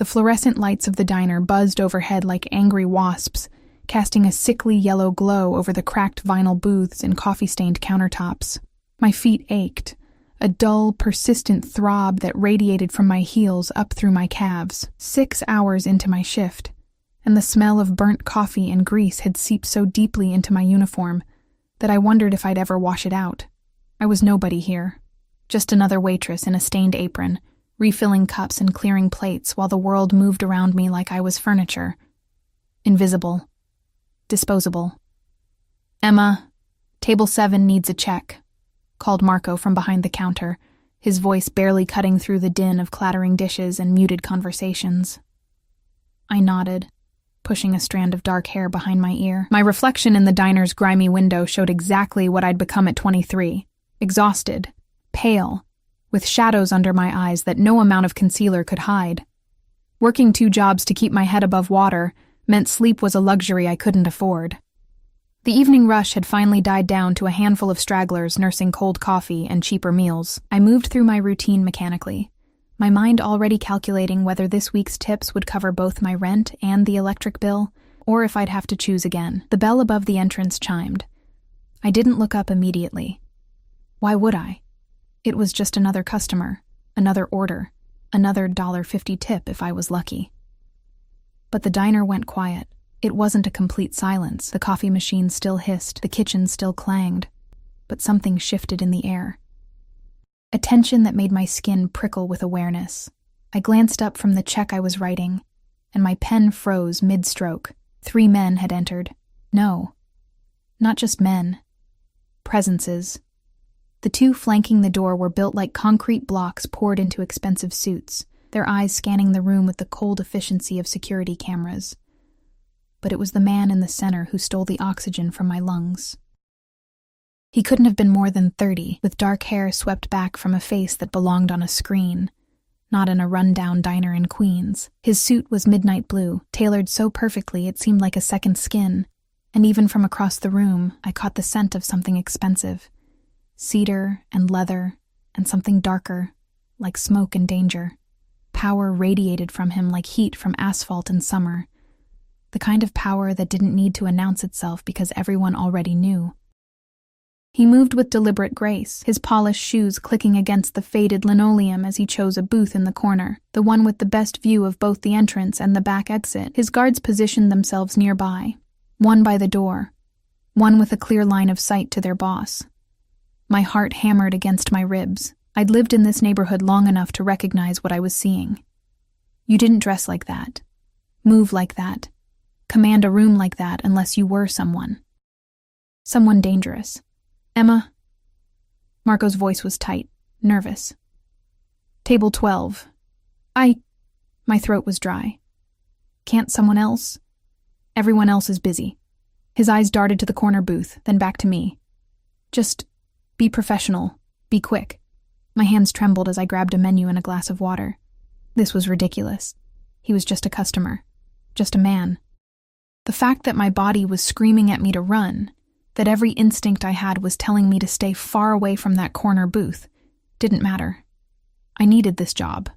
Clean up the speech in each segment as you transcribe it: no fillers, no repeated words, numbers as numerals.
The fluorescent lights of the diner buzzed overhead like angry wasps, casting a sickly yellow glow over the cracked vinyl booths and coffee-stained countertops. My feet ached, a dull, persistent throb that radiated from my heels up through my calves. 6 hours into my shift, and the smell of burnt coffee and grease had seeped so deeply into my uniform that I wondered if I'd ever wash it out. I was nobody here, just another waitress in a stained apron, refilling cups and clearing plates while the world moved around me like I was furniture. Invisible. Disposable. "Emma, table 7 needs a check," called Marco from behind the counter, his voice barely cutting through the din of clattering dishes and muted conversations. I nodded, pushing a strand of dark hair behind my ear. My reflection in the diner's grimy window showed exactly what I'd become at 23. Exhausted, pale, with shadows under my eyes that no amount of concealer could hide. Working 2 jobs to keep my head above water meant sleep was a luxury I couldn't afford. The evening rush had finally died down to a handful of stragglers nursing cold coffee and cheaper meals. I moved through my routine mechanically, my mind already calculating whether this week's tips would cover both my rent and the electric bill, or if I'd have to choose again. The bell above the entrance chimed. I didn't look up immediately. Why would I? It was just another customer, another order, another $1.50 tip if I was lucky. But the diner went quiet. It wasn't a complete silence. The coffee machine still hissed, the kitchen still clanged, but something shifted in the air. A tension that made my skin prickle with awareness. I glanced up from the check I was writing, and my pen froze mid-stroke. 3 men had entered. No, not just men. Presences. The 2 flanking the door were built like concrete blocks poured into expensive suits, their eyes scanning the room with the cold efficiency of security cameras. But it was the man in the center who stole the oxygen from my lungs. He couldn't have been more than 30, with dark hair swept back from a face that belonged on a screen, not in a run-down diner in Queens. His suit was midnight blue, tailored so perfectly it seemed like a second skin, and even from across the room, I caught the scent of something expensive. Cedar and leather, and something darker, like smoke and danger. Power radiated from him like heat from asphalt in summer. The kind of power that didn't need to announce itself because everyone already knew. He moved with deliberate grace, his polished shoes clicking against the faded linoleum as he chose a booth in the corner, the one with the best view of both the entrance and the back exit. His guards positioned themselves nearby, one by the door, one with a clear line of sight to their boss. My heart hammered against my ribs. I'd lived in this neighborhood long enough to recognize what I was seeing. You didn't dress like that, move like that, command a room like that unless you were someone. Someone dangerous. "Emma?" Marco's voice was tight, nervous. "Table 12. My throat was dry. "Can't someone else?" "Everyone else is busy." His eyes darted to the corner booth, then back to me. "Just be professional. Be quick." My hands trembled as I grabbed a menu and a glass of water. This was ridiculous. He was just a customer. Just a man. The fact that my body was screaming at me to run, that every instinct I had was telling me to stay far away from that corner booth, didn't matter. I needed this job.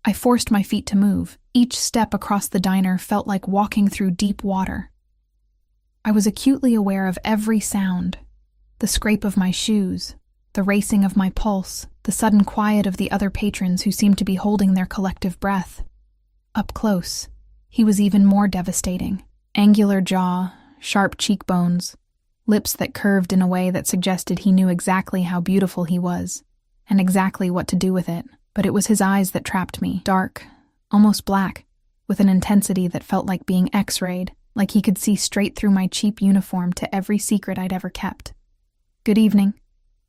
I forced my feet to move. Each step across the diner felt like walking through deep water. I was acutely aware of every sound. The scrape of my shoes, the racing of my pulse, the sudden quiet of the other patrons who seemed to be holding their collective breath. Up close, he was even more devastating. Angular jaw, sharp cheekbones, lips that curved in a way that suggested he knew exactly how beautiful he was, and exactly what to do with it. But it was his eyes that trapped me, dark, almost black, with an intensity that felt like being X-rayed, like he could see straight through my cheap uniform to every secret I'd ever kept. "Good evening,"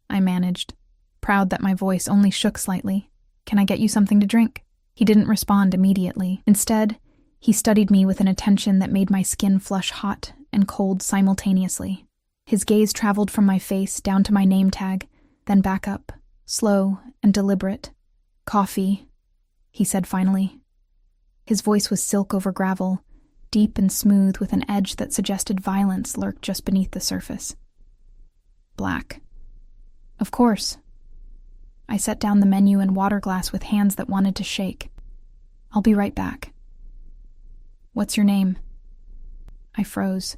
I managed, proud that my voice only shook slightly. "Can I get you something to drink?" He didn't respond immediately. Instead, he studied me with an attention that made my skin flush hot and cold simultaneously. His gaze traveled from my face down to my name tag, then back up, slow and deliberate. "Coffee," he said finally. His voice was silk over gravel, deep and smooth with an edge that suggested violence lurked just beneath the surface. "Black." "Of course." I set down the menu and water glass with hands that wanted to shake. I'll be right back. What's your name? I froze.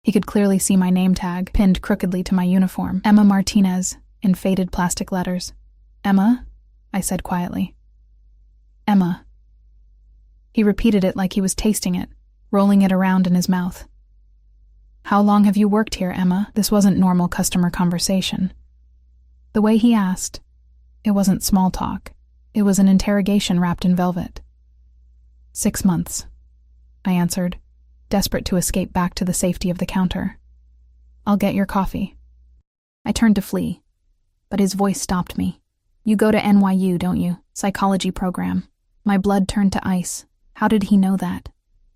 He could clearly see my name tag, pinned crookedly to my uniform. Emma Martinez, in faded plastic letters. Emma? I said quietly. Emma. He repeated it like he was tasting it, rolling it around in his mouth. How long have you worked here, Emma? This wasn't normal customer conversation. The way he asked, it wasn't small talk. It was an interrogation wrapped in velvet. 6 months, I answered, desperate to escape back to the safety of the counter. I'll get your coffee. I turned to flee, but his voice stopped me. You go to NYU, don't you? Psychology program. My blood turned to ice. How did he know that?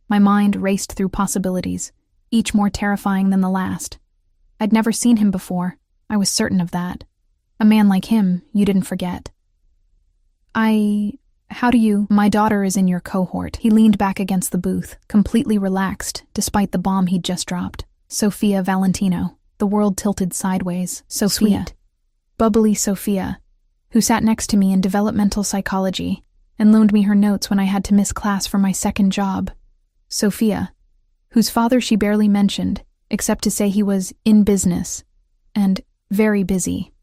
My mind raced through possibilities, each more terrifying than the last. I'd never seen him before. I was certain of that. A man like him, you didn't forget. How do you? My daughter is in your cohort. He leaned back against the booth, completely relaxed, despite the bomb he'd just dropped. Sophia Valentino. The world tilted sideways. Sophia. Sweet. Bubbly Sophia, who sat next to me in developmental psychology and loaned me her notes when I had to miss class for my second job. Sophia, whose father she barely mentioned, except to say he was in business and very busy.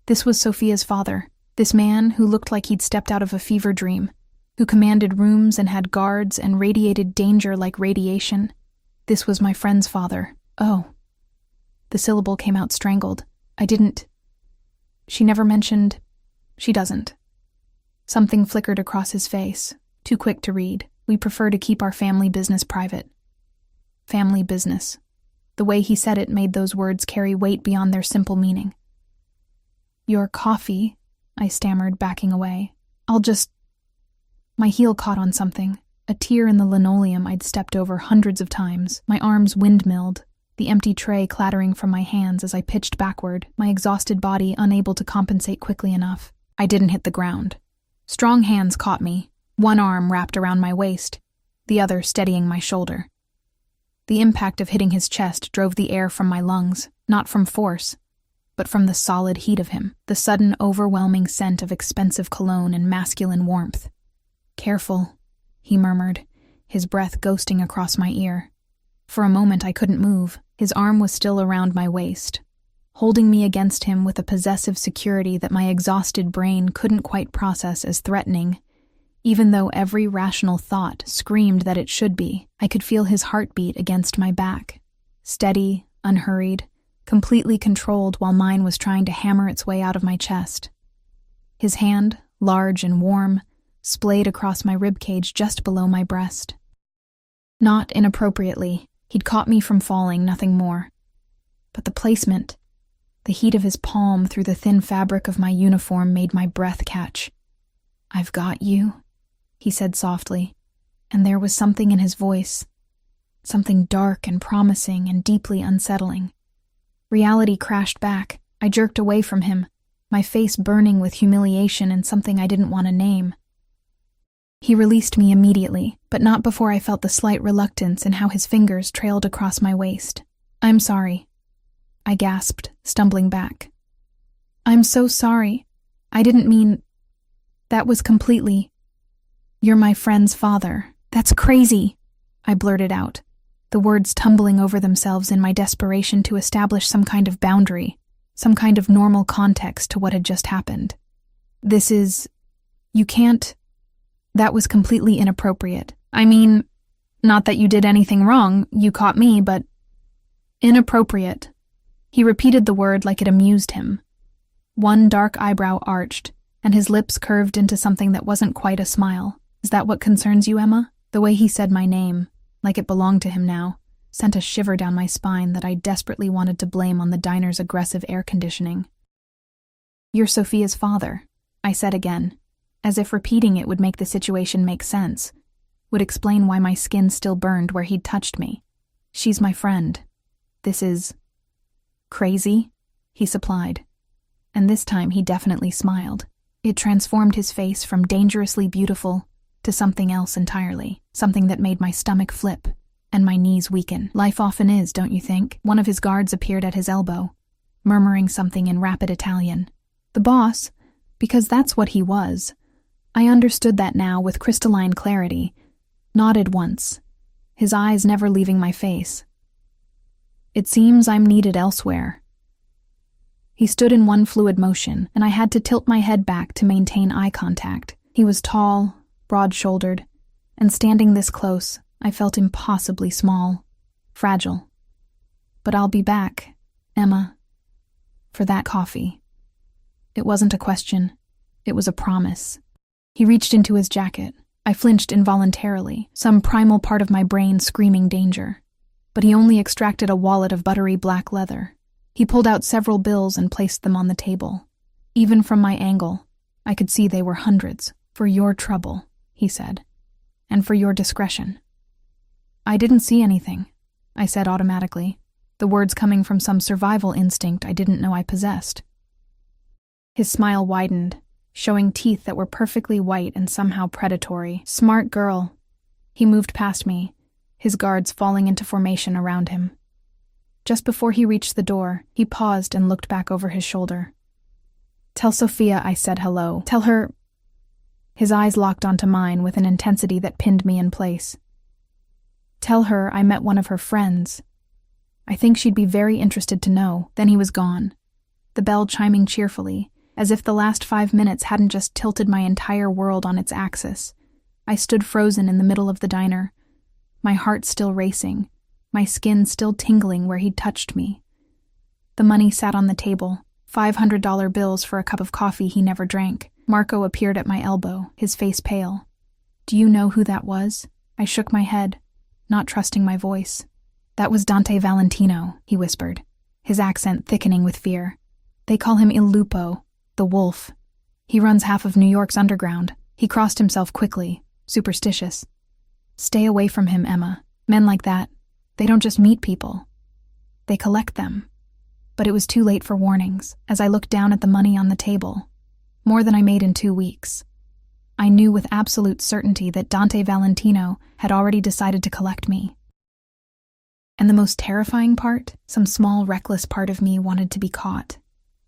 This was Sophia's father, this man who looked like he'd stepped out of a fever dream, who commanded rooms and had guards and radiated danger like radiation. This was my friend's father. Oh. The syllable came out strangled. She never mentioned. She doesn't. Something flickered across his face, too quick to read. We prefer to keep our family business private. Family business. The way he said it made those words carry weight beyond their simple meaning. Your coffee, I stammered, backing away. My heel caught on something, a tear in the linoleum I'd stepped over hundreds of times. My arms windmilled, the empty tray clattering from my hands as I pitched backward, my exhausted body unable to compensate quickly enough. I didn't hit the ground. Strong hands caught me, one arm wrapped around my waist, the other steadying my shoulder. The impact of hitting his chest drove the air from my lungs, not from force, but from the solid heat of him, the sudden overwhelming scent of expensive cologne and masculine warmth. Careful, he murmured, his breath ghosting across my ear. For a moment I couldn't move. His arm was still around my waist, holding me against him with a possessive security that my exhausted brain couldn't quite process as threatening. Even though every rational thought screamed that it should be, I could feel his heartbeat against my back. Steady, unhurried, completely controlled while mine was trying to hammer its way out of my chest. His hand, large and warm, splayed across my ribcage just below my breast. Not inappropriately, he'd caught me from falling, nothing more. But the placement, the heat of his palm through the thin fabric of my uniform made my breath catch. I've got you, he said softly, and there was something in his voice, something dark and promising and deeply unsettling. Reality crashed back. I jerked away from him, my face burning with humiliation and something I didn't want to name. He released me immediately, but not before I felt the slight reluctance in how his fingers trailed across my waist. I'm sorry, I gasped, stumbling back. I'm so sorry. I didn't mean... That was completely... You're my friend's father. That's crazy, I blurted out, the words tumbling over themselves in my desperation to establish some kind of boundary, some kind of normal context to what had just happened. This is... You can't... That was completely inappropriate. I mean, not that you did anything wrong, you caught me, but... Inappropriate. He repeated the word like it amused him. One dark eyebrow arched, and his lips curved into something that wasn't quite a smile. Is that what concerns you, Emma? The way he said my name, like it belonged to him now, sent a shiver down my spine that I desperately wanted to blame on the diner's aggressive air conditioning. You're Sophia's father, I said again, as if repeating it would make the situation make sense, would explain why my skin still burned where he'd touched me. She's my friend. This is... crazy, he supplied. And this time he definitely smiled. It transformed his face from dangerously beautiful to something else entirely, something that made my stomach flip and my knees weaken. Life often is, don't you think? One of his guards appeared at his elbow, murmuring something in rapid Italian. The boss, because that's what he was, I understood that now with crystalline clarity, nodded once, his eyes never leaving my face. It seems I'm needed elsewhere. He stood in one fluid motion, and I had to tilt my head back to maintain eye contact. He was tall, broad-shouldered, and standing this close, I felt impossibly small, fragile. But I'll be back, Emma, for that coffee. It wasn't a question. It was a promise. He reached into his jacket. I flinched involuntarily, some primal part of my brain screaming danger. But he only extracted a wallet of buttery black leather. He pulled out several bills and placed them on the table. Even from my angle, I could see they were hundreds. For your trouble, he said, and for your discretion. I didn't see anything, I said automatically, the words coming from some survival instinct I didn't know I possessed. His smile widened, showing teeth that were perfectly white and somehow predatory. Smart girl. He moved past me, his guards falling into formation around him. Just before he reached the door, he paused and looked back over his shoulder. Tell Sophia I said hello. Tell her... His eyes locked onto mine with an intensity that pinned me in place. Tell her I met one of her friends. I think she'd be very interested to know. Then he was gone, the bell chiming cheerfully, as if the last 5 minutes hadn't just tilted my entire world on its axis. I stood frozen in the middle of the diner, my heart still racing, my skin still tingling where he'd touched me. The money sat on the table, $500 bills for a cup of coffee he never drank. Marco appeared at my elbow, his face pale. Do you know who that was? I shook my head, not trusting my voice. That was Dante Valentino, he whispered, his accent thickening with fear. They call him Il Lupo, the wolf. He runs half of New York's underground. He crossed himself quickly, superstitious. Stay away from him, Emma. Men like that, they don't just meet people. They collect them. But it was too late for warnings, as I looked down at the money on the table. More than I made in 2 weeks. I knew with absolute certainty that Dante Valentino had already decided to collect me. And the most terrifying part, some small, reckless part of me wanted to be caught.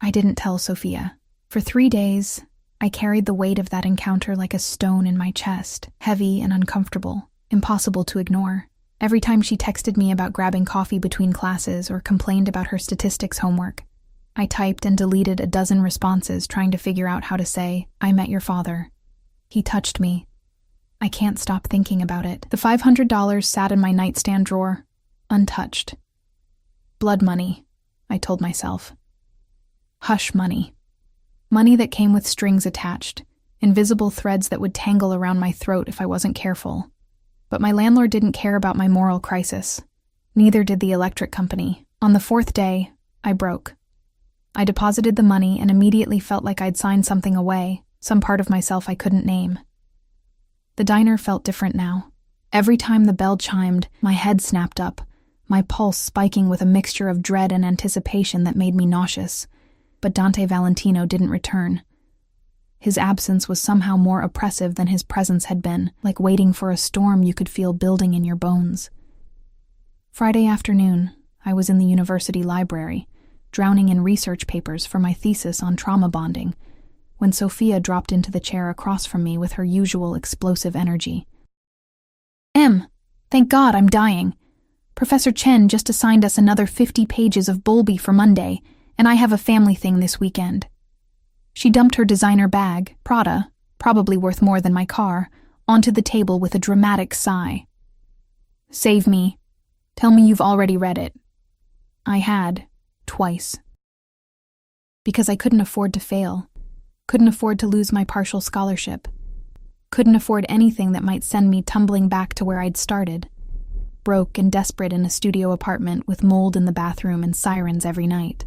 I didn't tell Sophia. For 3 days, I carried the weight of that encounter like a stone in my chest, heavy and uncomfortable, impossible to ignore. Every time she texted me about grabbing coffee between classes or complained about her statistics homework, I typed and deleted a dozen responses trying to figure out how to say, I met your father. He touched me. I can't stop thinking about it. The $500 sat in my nightstand drawer, untouched. Blood money, I told myself. Hush money. Money that came with strings attached, invisible threads that would tangle around my throat if I wasn't careful. But my landlord didn't care about my moral crisis. Neither did the electric company. On the 4th day, I broke. I deposited the money and immediately felt like I'd signed something away, some part of myself I couldn't name. The diner felt different now. Every time the bell chimed, my head snapped up, my pulse spiking with a mixture of dread and anticipation that made me nauseous. But Dante Valentino didn't return. His absence was somehow more oppressive than his presence had been, like waiting for a storm you could feel building in your bones. Friday afternoon, I was in the university library, drowning in research papers for my thesis on trauma bonding, when Sophia dropped into the chair across from me with her usual explosive energy. Thank God I'm dying. Professor Chen just assigned us another 50 pages of Bowlby for Monday, and I have a family thing this weekend. She dumped her designer bag, Prada, probably worth more than my car, onto the table with a dramatic sigh. Save me. Tell me you've already read it. I had, twice. Because I couldn't afford to fail, couldn't afford to lose my partial scholarship, couldn't afford anything that might send me tumbling back to where I'd started, broke and desperate in a studio apartment with mold in the bathroom and sirens every night.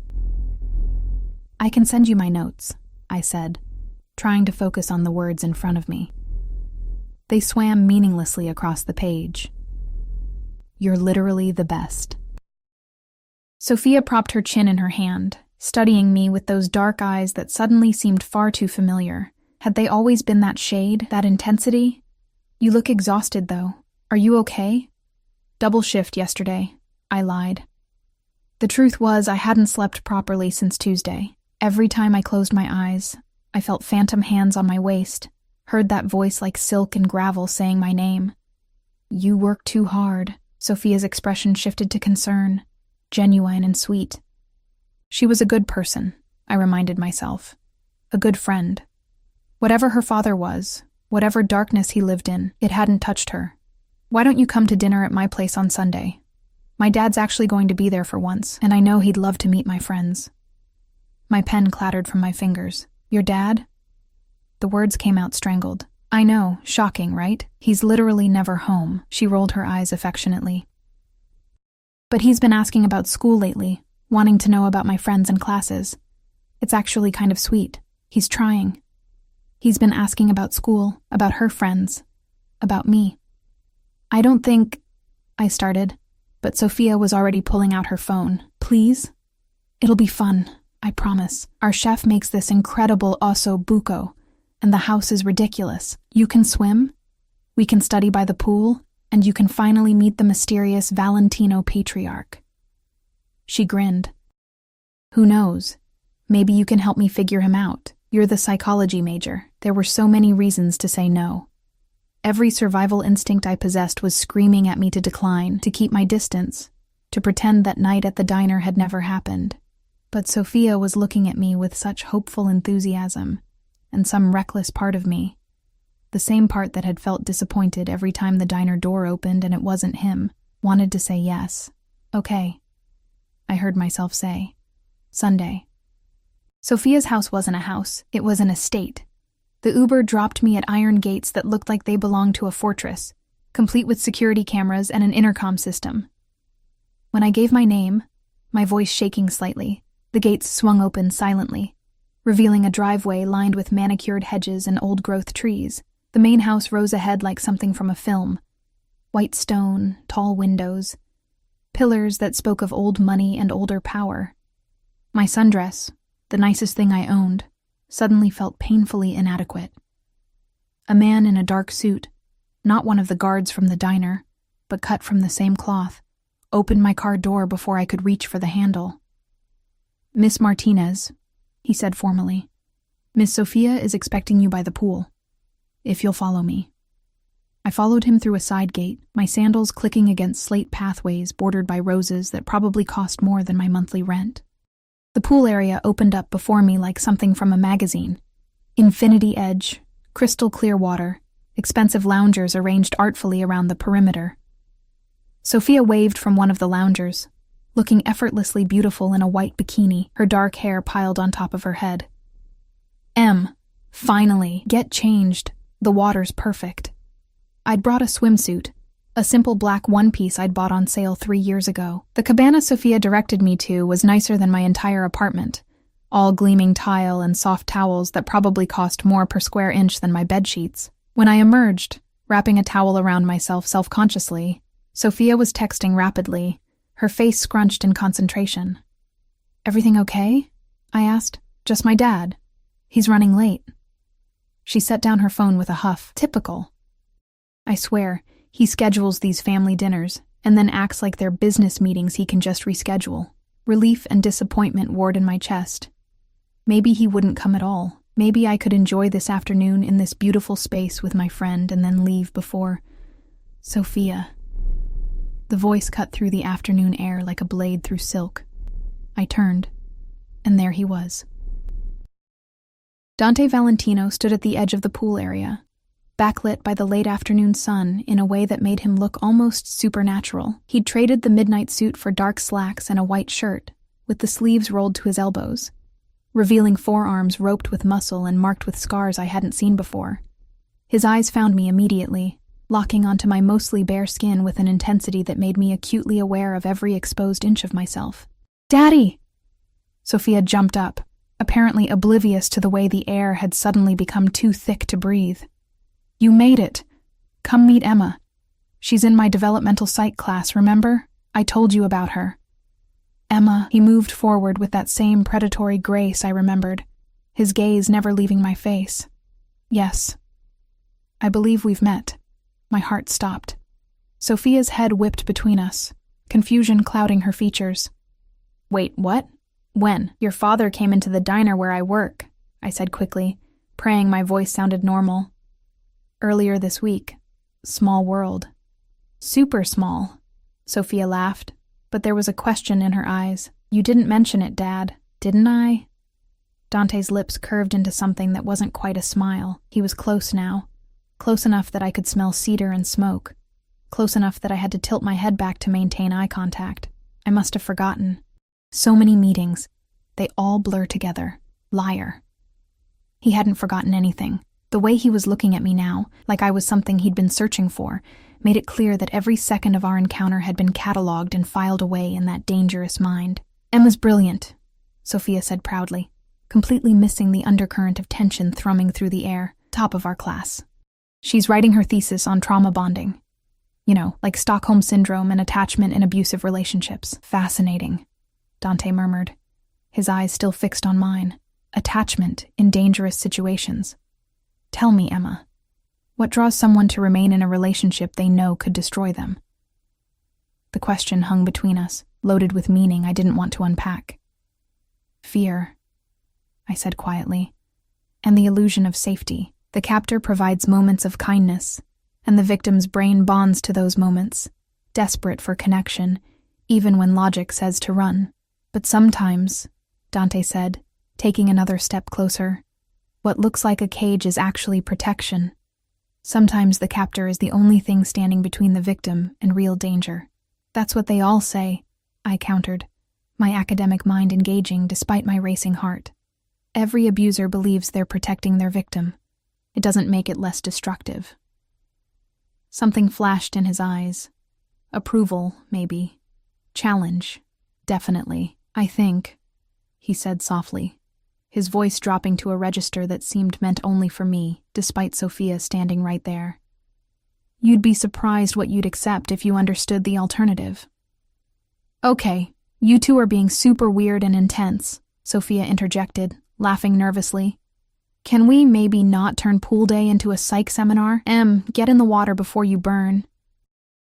I can send you my notes, I said, trying to focus on the words in front of me. They swam meaninglessly across the page. You're literally the best. Sophia propped her chin in her hand, studying me with those dark eyes that suddenly seemed far too familiar. Had they always been that shade, that intensity? You look exhausted, though. Are you okay? Double shift yesterday, I lied. The truth was I hadn't slept properly since Tuesday. Every time I closed my eyes, I felt phantom hands on my waist, heard that voice like silk and gravel saying my name. You work too hard. Sophia's expression shifted to concern, genuine and sweet. She was a good person, I reminded myself. A good friend. Whatever her father was, whatever darkness he lived in, it hadn't touched her. Why don't you come to dinner at my place on Sunday? My dad's actually going to be there for once, and I know he'd love to meet my friends. My pen clattered from my fingers. Your dad? The words came out strangled. I know, shocking, right? He's literally never home. She rolled her eyes affectionately. But he's been asking about school lately, wanting to know about my friends and classes. It's actually kind of sweet. He's trying. He's been asking about school, about her friends, about me. I don't think... I started, but Sophia was already pulling out her phone. Please? It'll be fun, I promise. Our chef makes this incredible osso buco, and the house is ridiculous. You can swim, we can study by the pool, and you can finally meet the mysterious Valentino patriarch. She grinned. Who knows? Maybe you can help me figure him out. You're the psychology major. There were so many reasons to say no. Every survival instinct I possessed was screaming at me to decline, to keep my distance, to pretend that night at the diner had never happened. But Sophia was looking at me with such hopeful enthusiasm, and some reckless part of me, the same part that had felt disappointed every time the diner door opened and it wasn't him, wanted to say yes. Okay, I heard myself say. Sunday. Sophia's house wasn't a house, it was an estate. The Uber dropped me at iron gates that looked like they belonged to a fortress, complete with security cameras and an intercom system. When I gave my name, my voice shaking slightly, the gates swung open silently, revealing a driveway lined with manicured hedges and old-growth trees. The main house rose ahead like something from a film. White stone, tall windows, pillars that spoke of old money and older power. My sundress, the nicest thing I owned, suddenly felt painfully inadequate. A man in a dark suit, not one of the guards from the diner, but cut from the same cloth, opened my car door before I could reach for the handle. Miss Martinez, he said formally, Miss Sophia is expecting you by the pool. If you'll follow me. I followed him through a side gate, my sandals clicking against slate pathways bordered by roses that probably cost more than my monthly rent. The pool area opened up before me like something from a magazine. Infinity edge, crystal clear water, expensive loungers arranged artfully around the perimeter. Sophia waved from one of the loungers, looking effortlessly beautiful in a white bikini, her dark hair piled on top of her head. Finally, get changed. The water's perfect. I'd brought a swimsuit, a simple black one-piece I'd bought on sale 3 years ago. The cabana Sophia directed me to was nicer than my entire apartment, all gleaming tile and soft towels that probably cost more per square inch than my bedsheets. When I emerged, wrapping a towel around myself self-consciously, Sophia was texting rapidly, her face scrunched in concentration. Everything okay? I asked. Just my dad. He's running late. She set down her phone with a huff. Typical. I swear, he schedules these family dinners and then acts like they're business meetings he can just reschedule. Relief and disappointment warred in my chest. Maybe he wouldn't come at all. Maybe I could enjoy this afternoon in this beautiful space with my friend and then leave before... Sophia. The voice cut through the afternoon air like a blade through silk. I turned, and there he was. Dante Valentino stood at the edge of the pool area, backlit by the late afternoon sun in a way that made him look almost supernatural. He'd traded the midnight suit for dark slacks and a white shirt, with the sleeves rolled to his elbows, revealing forearms roped with muscle and marked with scars I hadn't seen before. His eyes found me immediately, locking onto my mostly bare skin with an intensity that made me acutely aware of every exposed inch of myself. "Daddy!" Sophia jumped up, apparently oblivious to the way the air had suddenly become too thick to breathe. "You made it. Come meet Emma. She's in my developmental psych class, remember? I told you about her." Emma, he moved forward with that same predatory grace I remembered, his gaze never leaving my face. "Yes. I believe we've met." My heart stopped. Sophia's head whipped between us, confusion clouding her features. "Wait, what? When? Your father came into the diner where I work," I said quickly, praying my voice sounded normal. Earlier this week. Small world. Super small. Sophia laughed, but there was a question in her eyes. You didn't mention it, Dad, didn't I? Dante's lips curved into something that wasn't quite a smile. He was close now. Close enough that I could smell cedar and smoke. Close enough that I had to tilt my head back to maintain eye contact. I must have forgotten. So many meetings. They all blur together. Liar. He hadn't forgotten anything. The way he was looking at me now, like I was something he'd been searching for, made it clear that every second of our encounter had been catalogued and filed away in that dangerous mind. Emma's brilliant, Sophia said proudly, completely missing the undercurrent of tension thrumming through the air. Top of our class. She's writing her thesis on trauma bonding. You know, like Stockholm Syndrome and attachment in abusive relationships. Fascinating, Dante murmured, his eyes still fixed on mine. Attachment in dangerous situations. Tell me, Emma, what draws someone to remain in a relationship they know could destroy them? The question hung between us, loaded with meaning I didn't want to unpack. Fear, I said quietly, and the illusion of safety. The captor provides moments of kindness, and the victim's brain bonds to those moments, desperate for connection, even when logic says to run. But sometimes, Dante said, taking another step closer, what looks like a cage is actually protection. Sometimes the captor is the only thing standing between the victim and real danger. That's what they all say, I countered, my academic mind engaging despite my racing heart. Every abuser believes they're protecting their victim. It doesn't make it less destructive. Something flashed in his eyes. Approval, maybe. Challenge, definitely. I think, he said softly, his voice dropping to a register that seemed meant only for me, despite Sophia standing right there. You'd be surprised what you'd accept if you understood the alternative. Okay, you two are being super weird and intense, Sophia interjected, laughing nervously. Can we maybe not turn pool day into a psych seminar? Get in the water before you burn.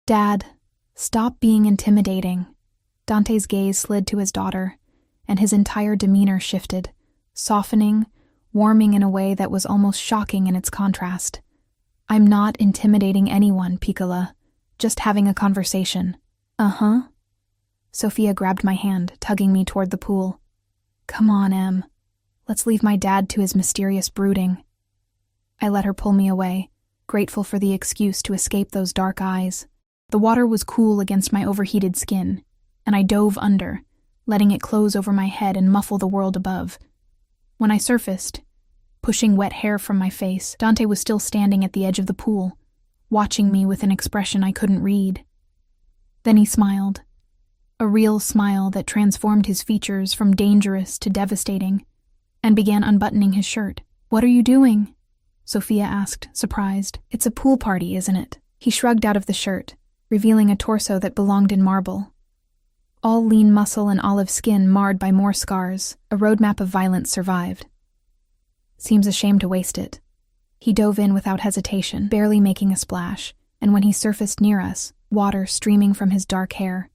Dad, stop being intimidating. Dante's gaze slid to his daughter, and his entire demeanor shifted, softening, warming in a way that was almost shocking in its contrast. I'm not intimidating anyone, Piccola. Just having a conversation. Uh-huh. Sophia grabbed my hand, tugging me toward the pool. Come on, Em. Let's leave my dad to his mysterious brooding. I let her pull me away, grateful for the excuse to escape those dark eyes. The water was cool against my overheated skin, and I dove under, letting it close over my head and muffle the world above. When I surfaced, pushing wet hair from my face, Dante was still standing at the edge of the pool, watching me with an expression I couldn't read. Then he smiled, a real smile that transformed his features from dangerous to devastating, and began unbuttoning his shirt. What are you doing? Sophia asked, surprised. It's a pool party, isn't it? He shrugged out of the shirt, revealing a torso that belonged in marble. All lean muscle and olive skin marred by more scars, a roadmap of violence survived. Seems a shame to waste it. He dove in without hesitation, barely making a splash, and when he surfaced near us, water streaming from his dark hair,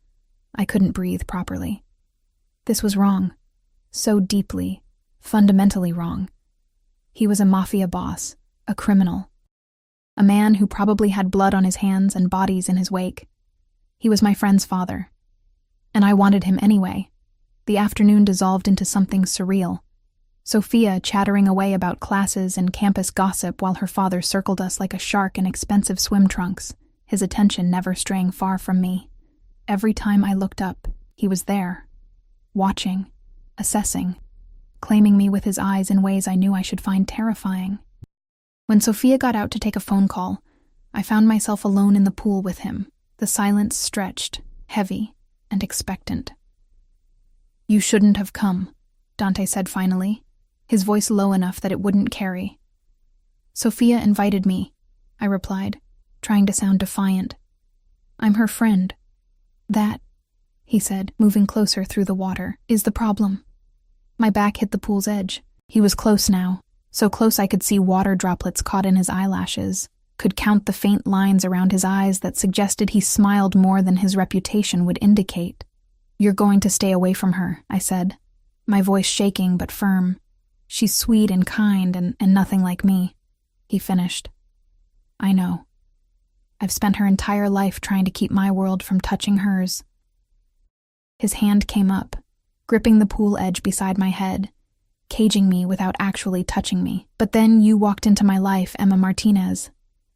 I couldn't breathe properly. This was wrong. So deeply, fundamentally wrong. He was a mafia boss, a criminal. A man who probably had blood on his hands and bodies in his wake. He was my friend's father. And I wanted him anyway. The afternoon dissolved into something surreal. Sophia chattering away about classes and campus gossip while her father circled us like a shark in expensive swim trunks, his attention never straying far from me. Every time I looked up, he was there, watching, assessing, claiming me with his eyes in ways I knew I should find terrifying. When Sophia got out to take a phone call, I found myself alone in the pool with him, the silence stretched, heavy, and expectant. You shouldn't have come, Dante said finally, his voice low enough that it wouldn't carry. Sophia invited me, I replied, trying to sound defiant. I'm her friend. That, he said, moving closer through the water, is the problem. My back hit the pool's edge. He was close now, so close I could see water droplets caught in his eyelashes, could count the faint lines around his eyes that suggested he smiled more than his reputation would indicate. You're going to stay away from her, I said, my voice shaking but firm. She's sweet and kind and nothing like me, he finished. I know. I've spent her entire life trying to keep my world from touching hers. His hand came up, gripping the pool edge beside my head, caging me without actually touching me. But then you walked into my life, Emma Martinez,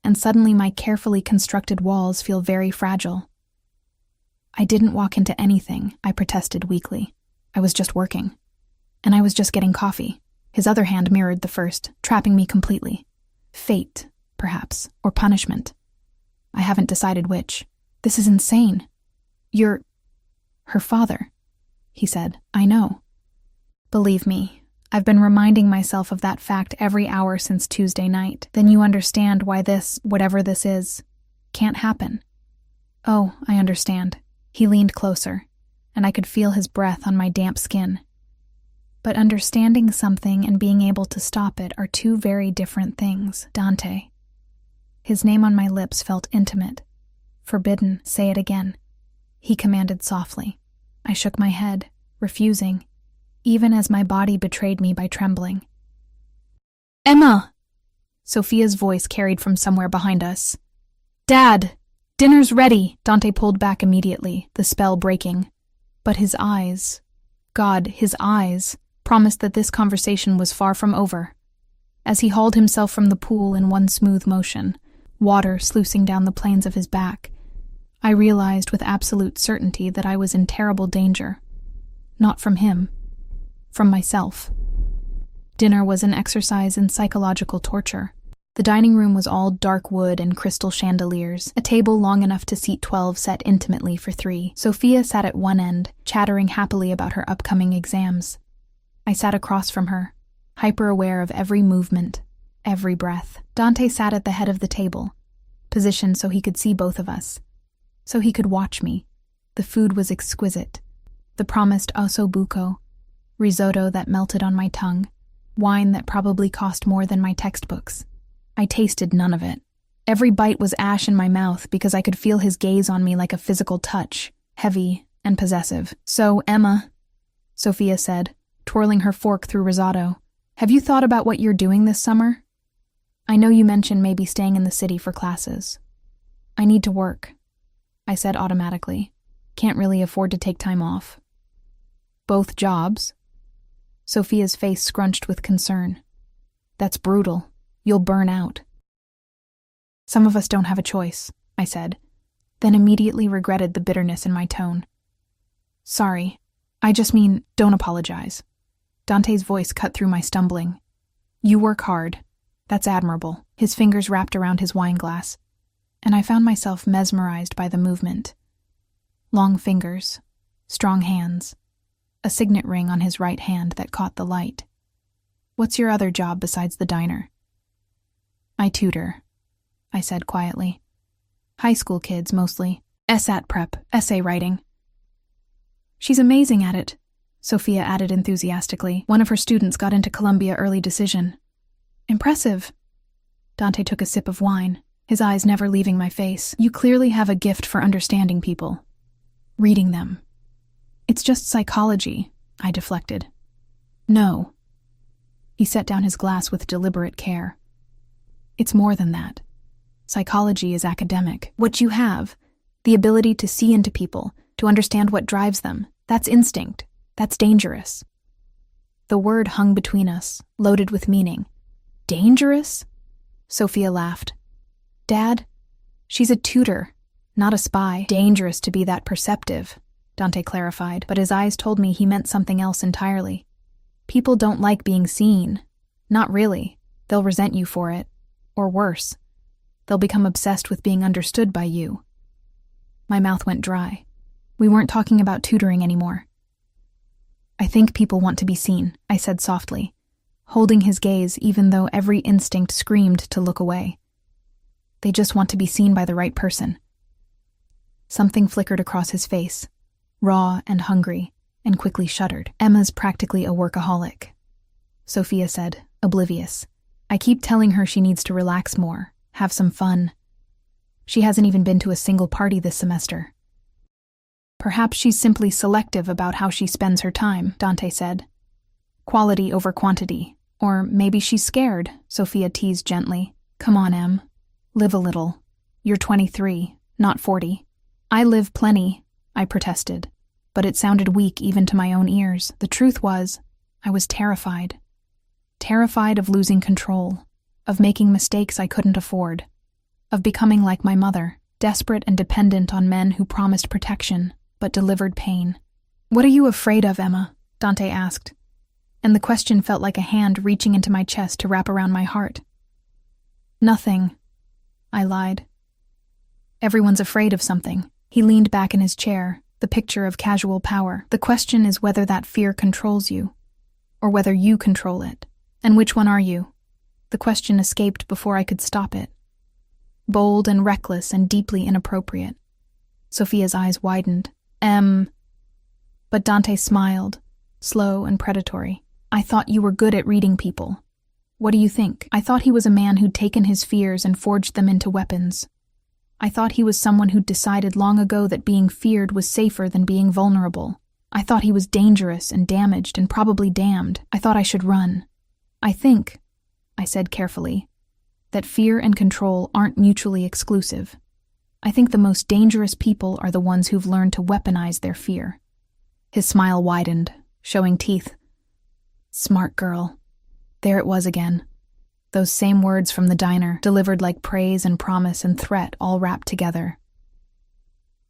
and suddenly my carefully constructed walls feel very fragile. I didn't walk into anything, I protested weakly. I was just working. And I was just getting coffee. His other hand mirrored the first, trapping me completely. Fate, perhaps, or punishment. I haven't decided which. This is insane. You're her father, he said. I know. Believe me, I've been reminding myself of that fact every hour since Tuesday night. Then you understand why this, whatever this is, can't happen. Oh, I understand. He leaned closer, and I could feel his breath on my damp skin. But understanding something and being able to stop it are two very different things, Dante. His name on my lips felt intimate. Forbidden, say it again. He commanded softly. I shook my head, refusing, even as my body betrayed me by trembling. Emma! Sophia's voice carried from somewhere behind us. Dad! Dinner's ready! Dante pulled back immediately, the spell breaking. But his eyes, God, his eyes, promised that this conversation was far from over. As he hauled himself from the pool in one smooth motion, water sluicing down the planes of his back, I realized with absolute certainty that I was in terrible danger. Not from him. From myself. Dinner was an exercise in psychological torture. The dining room was all dark wood and crystal chandeliers, a table long enough to seat 12 set intimately for 3. Sophia sat at one end, chattering happily about her upcoming exams. I sat across from her, hyper-aware of every movement, every breath. Dante sat at the head of the table, positioned so he could see both of us, so he could watch me. The food was exquisite. The promised osso buco, risotto that melted on my tongue, wine that probably cost more than my textbooks. I tasted none of it. Every bite was ash in my mouth because I could feel his gaze on me like a physical touch, heavy and possessive. So, Emma, Sophia said, twirling her fork through risotto, have you thought about what you're doing this summer? I know you mentioned maybe staying in the city for classes. I need to work, I said automatically. Can't really afford to take time off. Both jobs? Sophia's face scrunched with concern. That's brutal. You'll burn out. Some of us don't have a choice, I said, then immediately regretted the bitterness in my tone. Sorry. I just mean, don't apologize. Dante's voice cut through my stumbling. You work hard. That's admirable. His fingers wrapped around his wine glass, and I found myself mesmerized by the movement. Long fingers, strong hands, a signet ring on his right hand that caught the light. What's your other job besides the diner? I tutor, I said quietly. High school kids, mostly. SAT prep, essay writing. She's amazing at it, Sophia added enthusiastically. One of her students got into Columbia early decision. Impressive. Dante took a sip of wine, his eyes never leaving my face. You clearly have a gift for understanding people. Reading them. It's just psychology, I deflected. No. He set down his glass with deliberate care. It's more than that. Psychology is academic. What you have, the ability to see into people, to understand what drives them, that's instinct. That's dangerous. The word hung between us, loaded with meaning. Dangerous? Sophia laughed. Dad, she's a tutor, not a spy. Dangerous to be that perceptive, Dante clarified, but his eyes told me he meant something else entirely. People don't like being seen. Not really. They'll resent you for it. Or worse, they'll become obsessed with being understood by you. My mouth went dry. We weren't talking about tutoring anymore. I think people want to be seen, I said softly, holding his gaze even though every instinct screamed to look away. They just want to be seen by the right person. Something flickered across his face, raw and hungry, and quickly shuddered. Emma's practically a workaholic, Sophia said, oblivious. I keep telling her she needs to relax more, have some fun. She hasn't even been to a single party this semester. Perhaps she's simply selective about how she spends her time, Dante said. Quality over quantity. Or maybe she's scared, Sophia teased gently. Come on, Em. Live a little. You're 23, not 40. I live plenty, I protested, but it sounded weak even to my own ears. The truth was, I was terrified. Terrified of losing control, of making mistakes I couldn't afford, of becoming like my mother, desperate and dependent on men who promised protection, but delivered pain. "What are you afraid of, Emma?" Dante asked, and the question felt like a hand reaching into my chest to wrap around my heart. "Nothing," I lied. "Everyone's afraid of something." He leaned back in his chair, the picture of casual power. "The question is whether that fear controls you, or whether you control it. And which one are you?" The question escaped before I could stop it. Bold and reckless and deeply inappropriate. Sophia's eyes widened. But Dante smiled, slow and predatory. "I thought you were good at reading people. What do you think? I thought he was a man who'd taken his fears and forged them into weapons. I thought he was someone who'd decided long ago that being feared was safer than being vulnerable. I thought he was dangerous and damaged and probably damned. I thought I should run. I think," I said carefully, "that fear and control aren't mutually exclusive. I think the most dangerous people are the ones who've learned to weaponize their fear." His smile widened, showing teeth. "Smart girl." There it was again. Those same words from the diner, delivered like praise and promise and threat all wrapped together.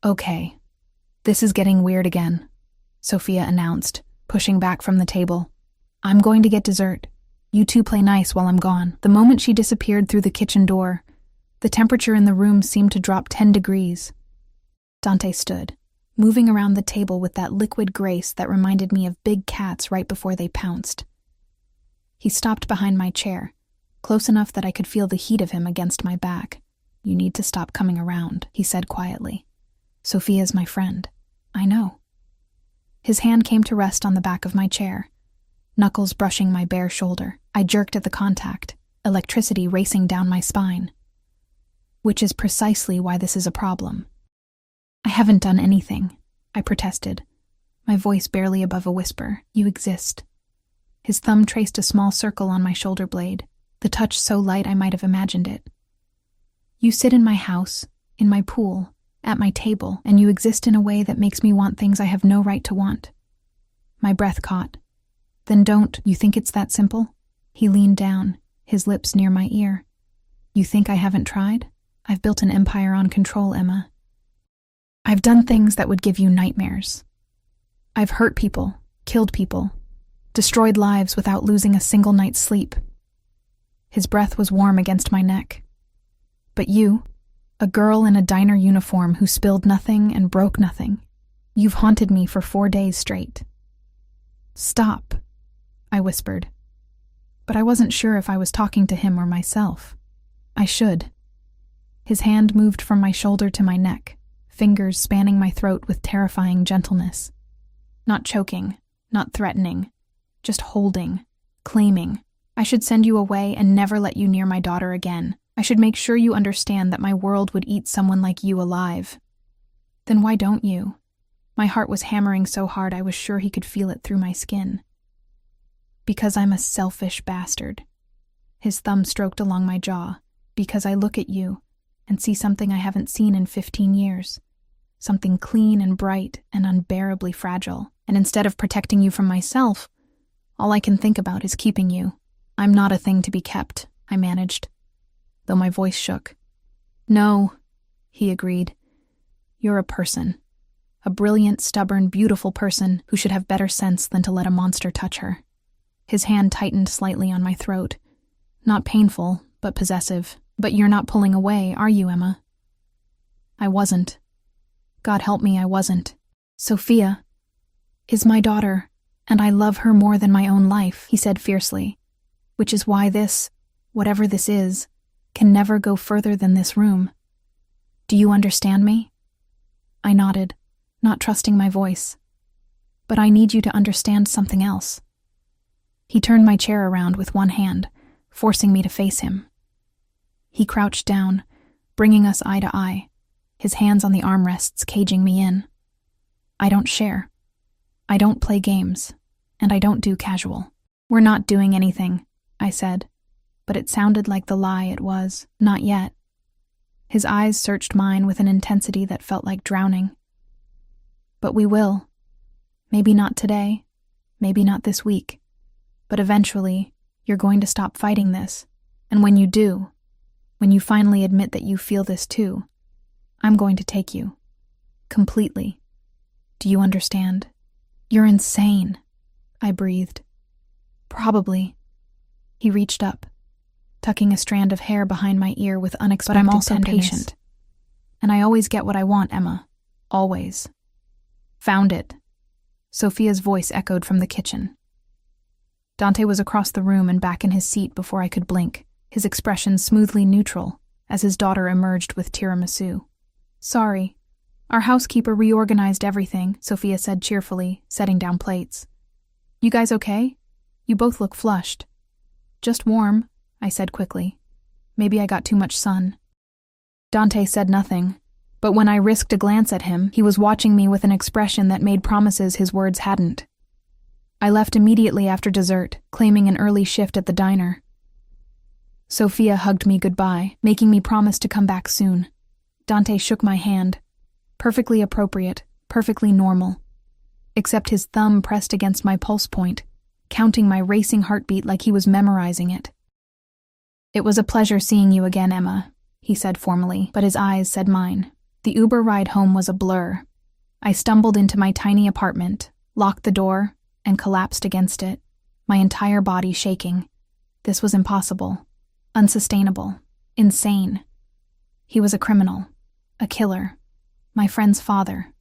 "Okay, this is getting weird again," Sophia announced, pushing back from the table. "I'm going to get dessert. You two play nice while I'm gone." The moment she disappeared through the kitchen door, the temperature in the room seemed to drop 10 degrees. Dante stood, moving around the table with that liquid grace that reminded me of big cats right before they pounced. He stopped behind my chair, close enough that I could feel the heat of him against my back. "You need to stop coming around," he said quietly. "Sophia's my friend. I know." His hand came to rest on the back of my chair, knuckles brushing my bare shoulder. I jerked at the contact, electricity racing down my spine. "Which is precisely why this is a problem." "I haven't done anything," I protested, my voice barely above a whisper. "You exist." His thumb traced a small circle on my shoulder blade, the touch so light I might have imagined it. "You sit in my house, in my pool, at my table, and you exist in a way that makes me want things I have no right to want." My breath caught. "Then don't you think it's that simple?" He leaned down, his lips near my ear. "You think I haven't tried? I've built an empire on control, Emma. I've done things that would give you nightmares. I've hurt people, killed people, destroyed lives without losing a single night's sleep." His breath was warm against my neck. "But you, a girl in a diner uniform who spilled nothing and broke nothing, you've haunted me for 4 days straight." "Stop," I whispered. But I wasn't sure if I was talking to him or myself. I should. His hand moved from my shoulder to my neck, fingers spanning my throat with terrifying gentleness. Not choking, not threatening, just holding, claiming. "I should send you away and never let you near my daughter again. I should make sure you understand that my world would eat someone like you alive." "Then why don't you?" My heart was hammering so hard I was sure he could feel it through my skin. "Because I'm a selfish bastard." His thumb stroked along my jaw. "Because I look at you and see something I haven't seen in 15 years. Something clean and bright and unbearably fragile. And instead of protecting you from myself, all I can think about is keeping you. I'm not a thing to be kept," I managed, though my voice shook. "No," he agreed. "You're a person. A brilliant, stubborn, beautiful person who should have better sense than to let a monster touch her." His hand tightened slightly on my throat. Not painful, but possessive. "But you're not pulling away, are you, Emma?" I wasn't. God help me, I wasn't. "Sophia is my daughter, and I love her more than my own life," he said fiercely. "Which is why this, whatever this is, can never go further than this room. Do you understand me?" I nodded, not trusting my voice. "But I need you to understand something else." He turned my chair around with one hand, forcing me to face him. He crouched down, bringing us eye to eye, his hands on the armrests caging me in. "I don't share. I don't play games, and I don't do casual." "We're not doing anything," I said, but it sounded like the lie it was. "Not yet." His eyes searched mine with an intensity that felt like drowning. But we will. Maybe not today, maybe not this week, but eventually, you're going to stop fighting this. And when you do, when you finally admit that you feel this too, I'm going to take you. Completely. Do you understand? You're insane, I breathed. Probably. He reached up, tucking a strand of hair behind my ear with unexpected tenderness. But I'm also patient. And I always get what I want, Emma. Always. Found it. Sophia's voice echoed from the kitchen. Dante was across the room and back in his seat before I could blink, his expression smoothly neutral as his daughter emerged with tiramisu. Sorry. Our housekeeper reorganized everything, Sophia said cheerfully, setting down plates. You guys okay? You both look flushed. Just warm, I said quickly. Maybe I got too much sun. Dante said nothing, but when I risked a glance at him, he was watching me with an expression that made promises his words hadn't. I left immediately after dessert, claiming an early shift at the diner. Sophia hugged me goodbye, making me promise to come back soon. Dante shook my hand. Perfectly appropriate, perfectly normal. Except his thumb pressed against my pulse point, counting my racing heartbeat like he was memorizing it. It was a pleasure seeing you again, Emma, he said formally, but his eyes said mine. The Uber ride home was a blur. I stumbled into my tiny apartment, locked the door, and collapsed against it, my entire body shaking. This was impossible, unsustainable, insane. He was a criminal, a killer, my friend's father,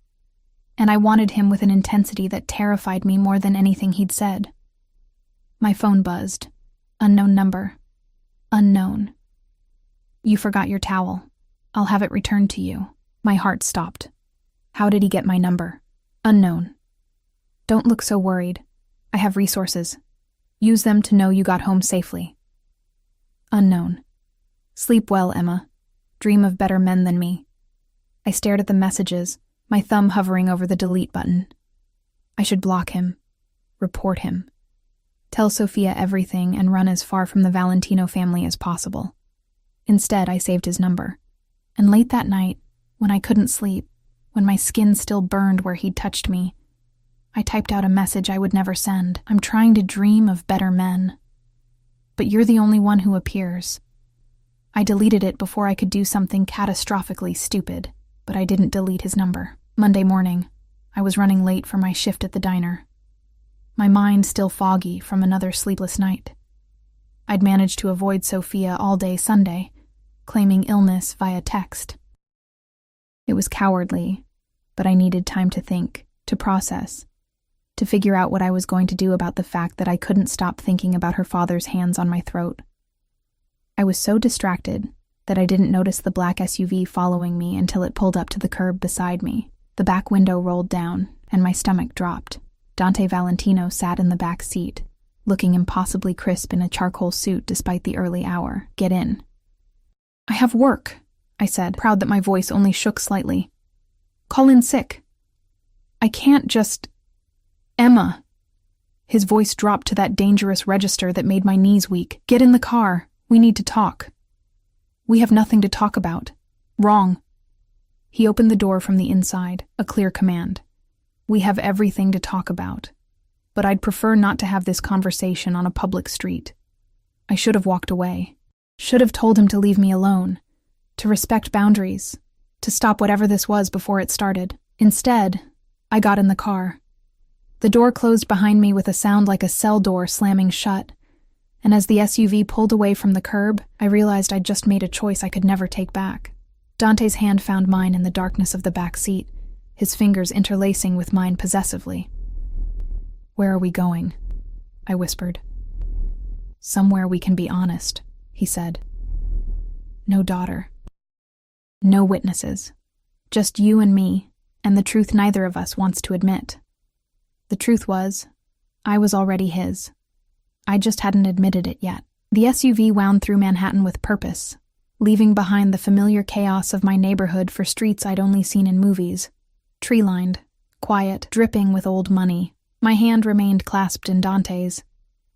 and I wanted him with an intensity that terrified me more than anything he'd said. My phone buzzed. Unknown number. Unknown. You forgot your towel. I'll have it returned to you. My heart stopped. How did he get my number? Unknown. Don't look so worried. I have resources. Use them to know you got home safely. Unknown. Sleep well, Emma. Dream of better men than me. I stared at the messages, my thumb hovering over the delete button. I should block him. Report him. Tell Sophia everything and run as far from the Valentino family as possible. Instead, I saved his number. And late that night, when I couldn't sleep, when my skin still burned where he'd touched me, I typed out a message I would never send. I'm trying to dream of better men. But you're the only one who appears. I deleted it before I could do something catastrophically stupid, but I didn't delete his number. Monday morning, I was running late for my shift at the diner. My mind still foggy from another sleepless night. I'd managed to avoid Sophia all day Sunday, claiming illness via text. It was cowardly, but I needed time to think, to process, to figure out what I was going to do about the fact that I couldn't stop thinking about her father's hands on my throat. I was so distracted that I didn't notice the black SUV following me until it pulled up to the curb beside me. The back window rolled down, and my stomach dropped. Dante Valentino sat in the back seat, looking impossibly crisp in a charcoal suit despite the early hour. Get in. I have work, I said, proud that my voice only shook slightly. Call in sick. I can't just... Emma. His voice dropped to that dangerous register that made my knees weak. Get in the car. We need to talk. We have nothing to talk about. Wrong. He opened the door from the inside, a clear command. We have everything to talk about. But I'd prefer not to have this conversation on a public street. I should have walked away. Should have told him to leave me alone, to respect boundaries, to stop whatever this was before it started. Instead, I got in the car. The door closed behind me with a sound like a cell door slamming shut, and as the SUV pulled away from the curb, I realized I'd just made a choice I could never take back. Dante's hand found mine in the darkness of the back seat, his fingers interlacing with mine possessively. Where are we going? I whispered. Somewhere we can be honest, he said. No daughter. No witnesses. Just you and me, and the truth neither of us wants to admit. The truth was, I was already his. I just hadn't admitted it yet. The SUV wound through Manhattan with purpose, leaving behind the familiar chaos of my neighborhood for streets I'd only seen in movies. Tree-lined, quiet, dripping with old money. My hand remained clasped in Dante's,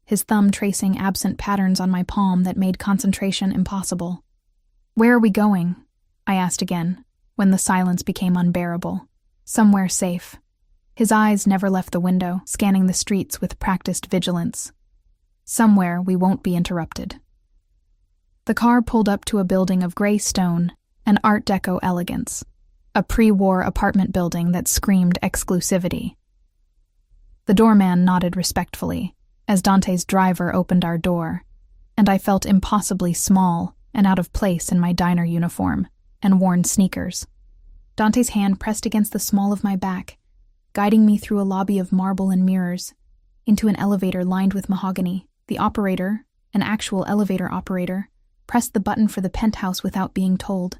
his thumb tracing absent patterns on my palm that made concentration impossible. Where are we going? I asked again, when the silence became unbearable. Somewhere safe. His eyes never left the window, scanning the streets with practiced vigilance. Somewhere we won't be interrupted. The car pulled up to a building of gray stone and Art Deco elegance, a pre-war apartment building that screamed exclusivity. The doorman nodded respectfully as Dante's driver opened our door, and I felt impossibly small and out of place in my diner uniform and worn sneakers. Dante's hand pressed against the small of my back, guiding me through a lobby of marble and mirrors, into an elevator lined with mahogany. The operator, an actual elevator operator, pressed the button for the penthouse without being told.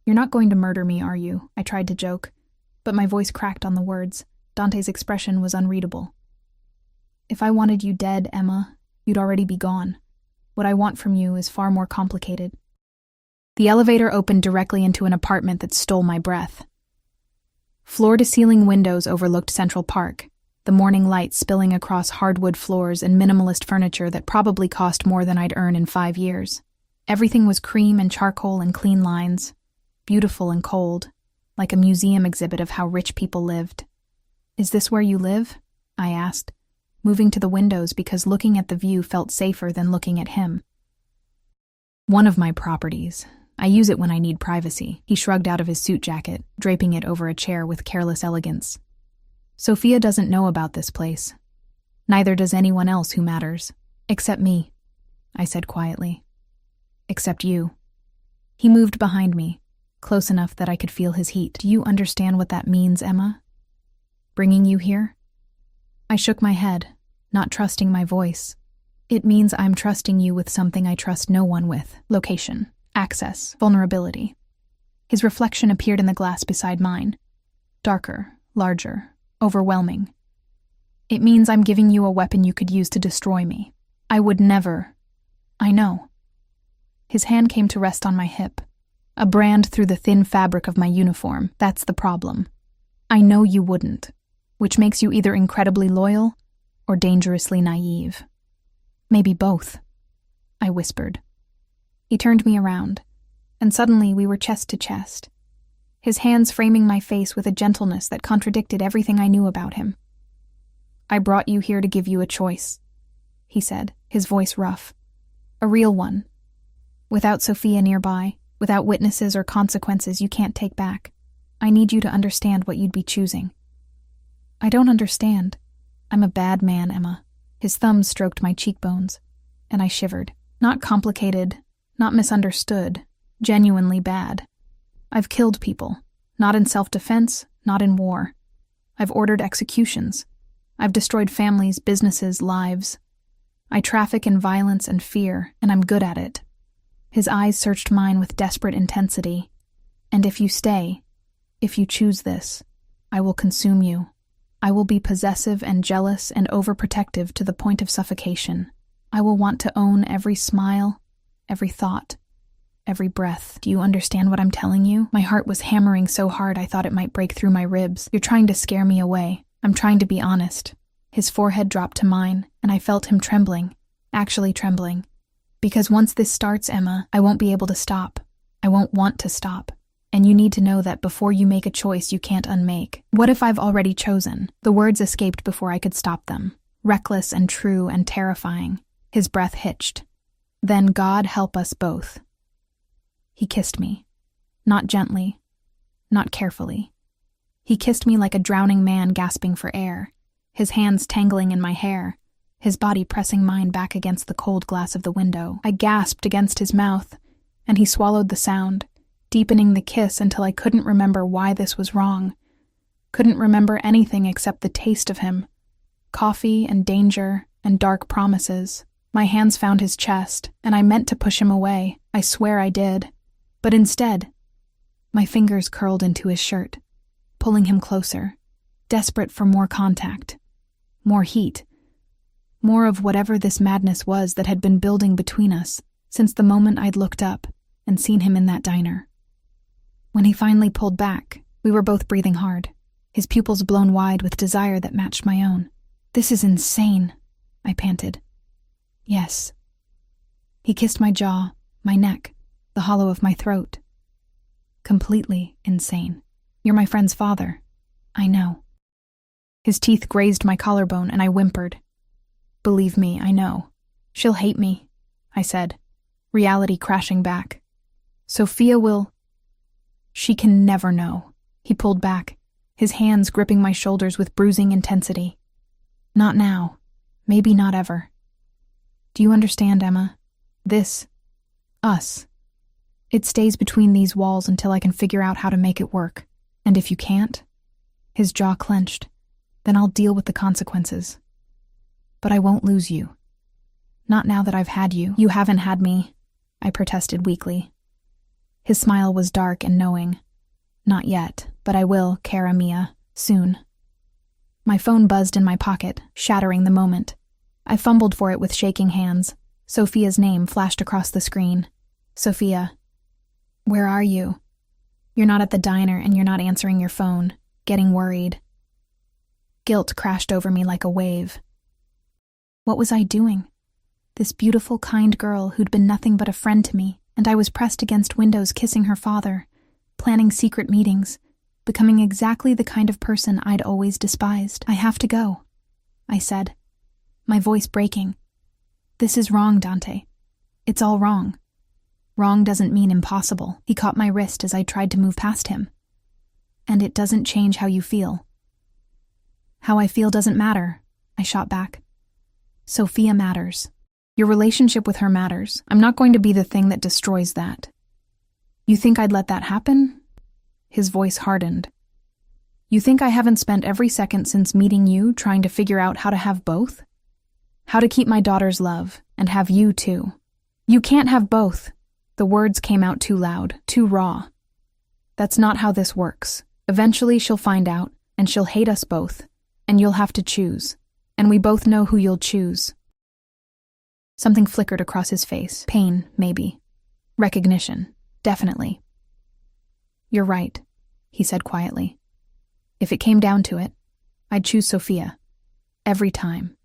"You're not going to murder me, are you?" I tried to joke, but my voice cracked on the words. Dante's expression was unreadable. "If I wanted you dead, Emma, you'd already be gone. What I want from you is far more complicated." The elevator opened directly into an apartment that stole my breath. Floor-to-ceiling windows overlooked Central Park, the morning light spilling across hardwood floors and minimalist furniture that probably cost more than I'd earn in 5 years. Everything was cream and charcoal and clean lines, beautiful and cold, like a museum exhibit of how rich people lived. "Is this where you live?" I asked, moving to the windows because looking at the view felt safer than looking at him. "One of my properties. I use it when I need privacy." He shrugged out of his suit jacket, draping it over a chair with careless elegance. "Sophia doesn't know about this place. Neither does anyone else who matters. Except me," I said quietly. "Except you." He moved behind me, close enough that I could feel his heat. "Do you understand what that means, Emma? Bringing you here?" I shook my head, not trusting my voice. "It means I'm trusting you with something I trust no one with. Location, access, vulnerability." His reflection appeared in the glass beside mine. Darker, larger, overwhelming. "It means I'm giving you a weapon you could use to destroy me. I would never." "I know." His hand came to rest on my hip. A brand through the thin fabric of my uniform. "That's the problem. I know you wouldn't, which makes you either incredibly loyal or dangerously naive. Maybe both," I whispered. He turned me around, and suddenly we were chest to chest, his hands framing my face with a gentleness that contradicted everything I knew about him. "I brought you here to give you a choice," he said, his voice rough. "A real one. Without Sophia nearby, without witnesses or consequences you can't take back. I need you to understand what you'd be choosing." "I don't understand. I'm a bad man, Emma." His thumbs stroked my cheekbones, and I shivered. "Not complicated, not misunderstood, genuinely bad. I've killed people, not in self-defense, not in war. I've ordered executions. I've destroyed families, businesses, lives. I traffic in violence and fear, and I'm good at it." His eyes searched mine with desperate intensity. "And if you stay, if you choose this, I will consume you. I will be possessive and jealous and overprotective to the point of suffocation. I will want to own every smile, every thought, every breath. Do you understand what I'm telling you?" My heart was hammering so hard I thought it might break through my ribs. "You're trying to scare me away. I'm trying to be honest." His forehead dropped to mine, and I felt him trembling, actually trembling. "Because once this starts, Emma, I won't be able to stop. I won't want to stop. And you need to know that before you make a choice you can't unmake." "What if I've already chosen?" The words escaped before I could stop them. Reckless and true and terrifying. His breath hitched. "Then God help us both." He kissed me. Not gently. Not carefully. He kissed me like a drowning man gasping for air, his hands tangling in my hair, his body pressing mine back against the cold glass of the window. I gasped against his mouth, and he swallowed the sound, deepening the kiss until I couldn't remember why this was wrong. Couldn't remember anything except the taste of him. Coffee and danger and dark promises. My hands found his chest, and I meant to push him away. I swear I did. But instead, my fingers curled into his shirt, pulling him closer, desperate for more contact, more heat, more of whatever this madness was that had been building between us since the moment I'd looked up and seen him in that diner. When he finally pulled back, we were both breathing hard, his pupils blown wide with desire that matched my own. "This is insane," I panted. "Yes." He kissed my jaw, my neck, the hollow of my throat. Completely insane. You're my friend's father. I know. His teeth grazed my collarbone and I whimpered. Believe me, I know. She'll hate me, I said, reality crashing back. Sophia will... She can never know. He pulled back, his hands gripping my shoulders with bruising intensity. Not now. Maybe not ever. Do you understand, Emma? This... us. It stays between these walls until I can figure out how to make it work. And if you can't, his jaw clenched, then I'll deal with the consequences. But I won't lose you. Not now that I've had you. You haven't had me, I protested weakly. His smile was dark and knowing. Not yet, but I will, cara mia, soon. My phone buzzed in my pocket, shattering the moment. I fumbled for it with shaking hands. Sophia's name flashed across the screen. Sophia. Where are you? You're not at the diner and you're not answering your phone, getting worried. Guilt crashed over me like a wave. What was I doing? This beautiful, kind girl who'd been nothing but a friend to me, and I was pressed against windows kissing her father, planning secret meetings, becoming exactly the kind of person I'd always despised. I have to go, I said, my voice breaking. This is wrong, Dante. It's all wrong. Wrong doesn't mean impossible. He caught my wrist as I tried to move past him. And it doesn't change how you feel. How I feel doesn't matter, I shot back. Sophia matters. Your relationship with her matters. I'm not going to be the thing that destroys that. You think I'd let that happen? His voice hardened. You think I haven't spent every second since meeting you trying to figure out how to have both? How to keep my daughter's love, and have you too. You can't have both. The words came out too loud, too raw. That's not how this works. Eventually she'll find out, and she'll hate us both, and you'll have to choose. And we both know who you'll choose. Something flickered across his face. Pain, maybe. Recognition, definitely. You're right, he said quietly. If it came down to it, I'd choose Sophia. Every time.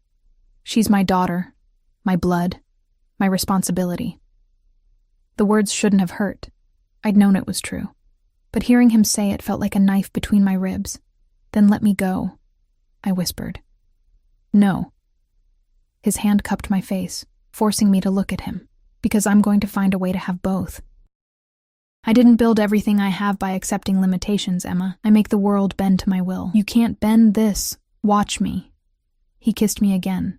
She's my daughter, my blood, my responsibility. The words shouldn't have hurt. I'd known it was true. But hearing him say it felt like a knife between my ribs. Then let me go, I whispered. No. His hand cupped my face, forcing me to look at him, because I'm going to find a way to have both. I didn't build everything I have by accepting limitations, Emma. I make the world bend to my will. You can't bend this. Watch me. He kissed me again.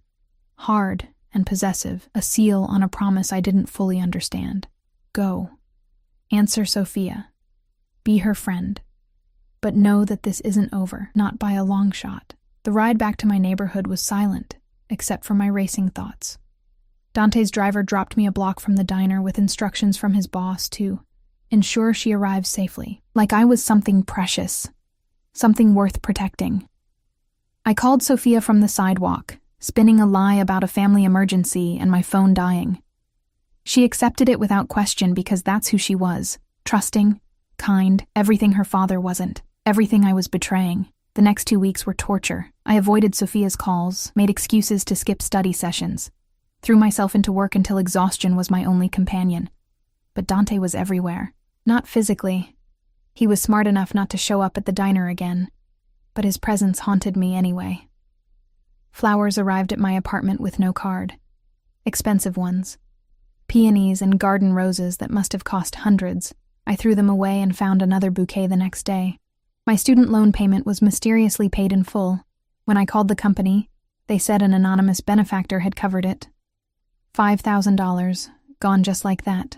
Hard and possessive, a seal on a promise I didn't fully understand. Go. Answer Sophia. Be her friend. But know that this isn't over, not by a long shot. The ride back to my neighborhood was silent, except for my racing thoughts. Dante's driver dropped me a block from the diner with instructions from his boss to ensure she arrives safely, like I was something precious, something worth protecting. I called Sophia from the sidewalk, spinning a lie about a family emergency and my phone dying. She accepted it without question because that's who she was, trusting, kind, everything her father wasn't, everything I was betraying. The next 2 weeks were torture. I avoided Sophia's calls, made excuses to skip study sessions, threw myself into work until exhaustion was my only companion. But Dante was everywhere. Not physically. He was smart enough not to show up at the diner again, but his presence haunted me anyway. Flowers arrived at my apartment with no card. Expensive ones. Peonies and garden roses that must have cost hundreds. I threw them away and found another bouquet the next day. My student loan payment was mysteriously paid in full. When I called the company, they said an anonymous benefactor had covered it. $5,000, gone just like that.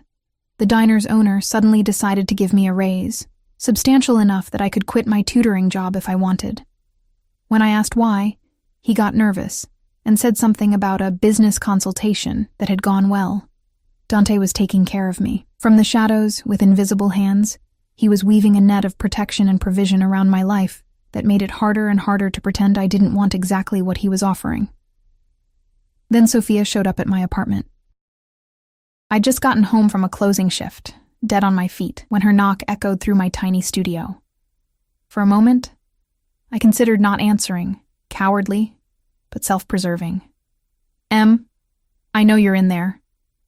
The diner's owner suddenly decided to give me a raise, substantial enough that I could quit my tutoring job if I wanted. When I asked why, he got nervous and said something about a business consultation that had gone well. Dante was taking care of me. From the shadows, with invisible hands, he was weaving a net of protection and provision around my life that made it harder and harder to pretend I didn't want exactly what he was offering. Then Sophia showed up at my apartment. I'd just gotten home from a closing shift, dead on my feet, when her knock echoed through my tiny studio. For a moment, I considered not answering, cowardly, but self-preserving. "Em, I know you're in there,"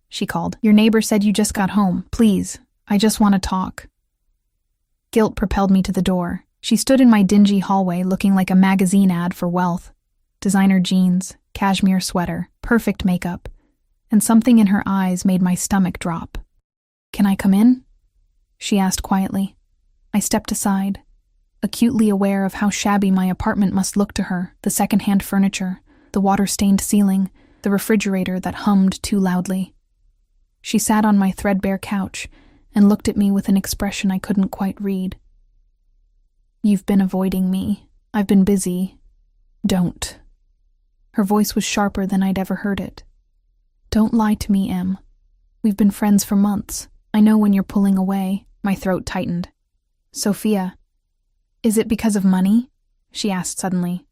she called. "Your neighbor said you just got home. Please, I just want to talk." Guilt propelled me to the door. She stood in my dingy hallway looking like a magazine ad for wealth. Designer jeans, cashmere sweater, perfect makeup, and something in her eyes made my stomach drop. "Can I come in?" she asked quietly. I stepped aside, acutely aware of how shabby my apartment must look to her, the second-hand furniture, the water-stained ceiling, the refrigerator that hummed too loudly. She sat on my threadbare couch and looked at me with an expression I couldn't quite read. "You've been avoiding me. I've been busy. Don't." Her voice was sharper than I'd ever heard it. "Don't lie to me, Em. We've been friends for months. I know when you're pulling away." My throat tightened. "Sophia, is it because of money?" she asked suddenly.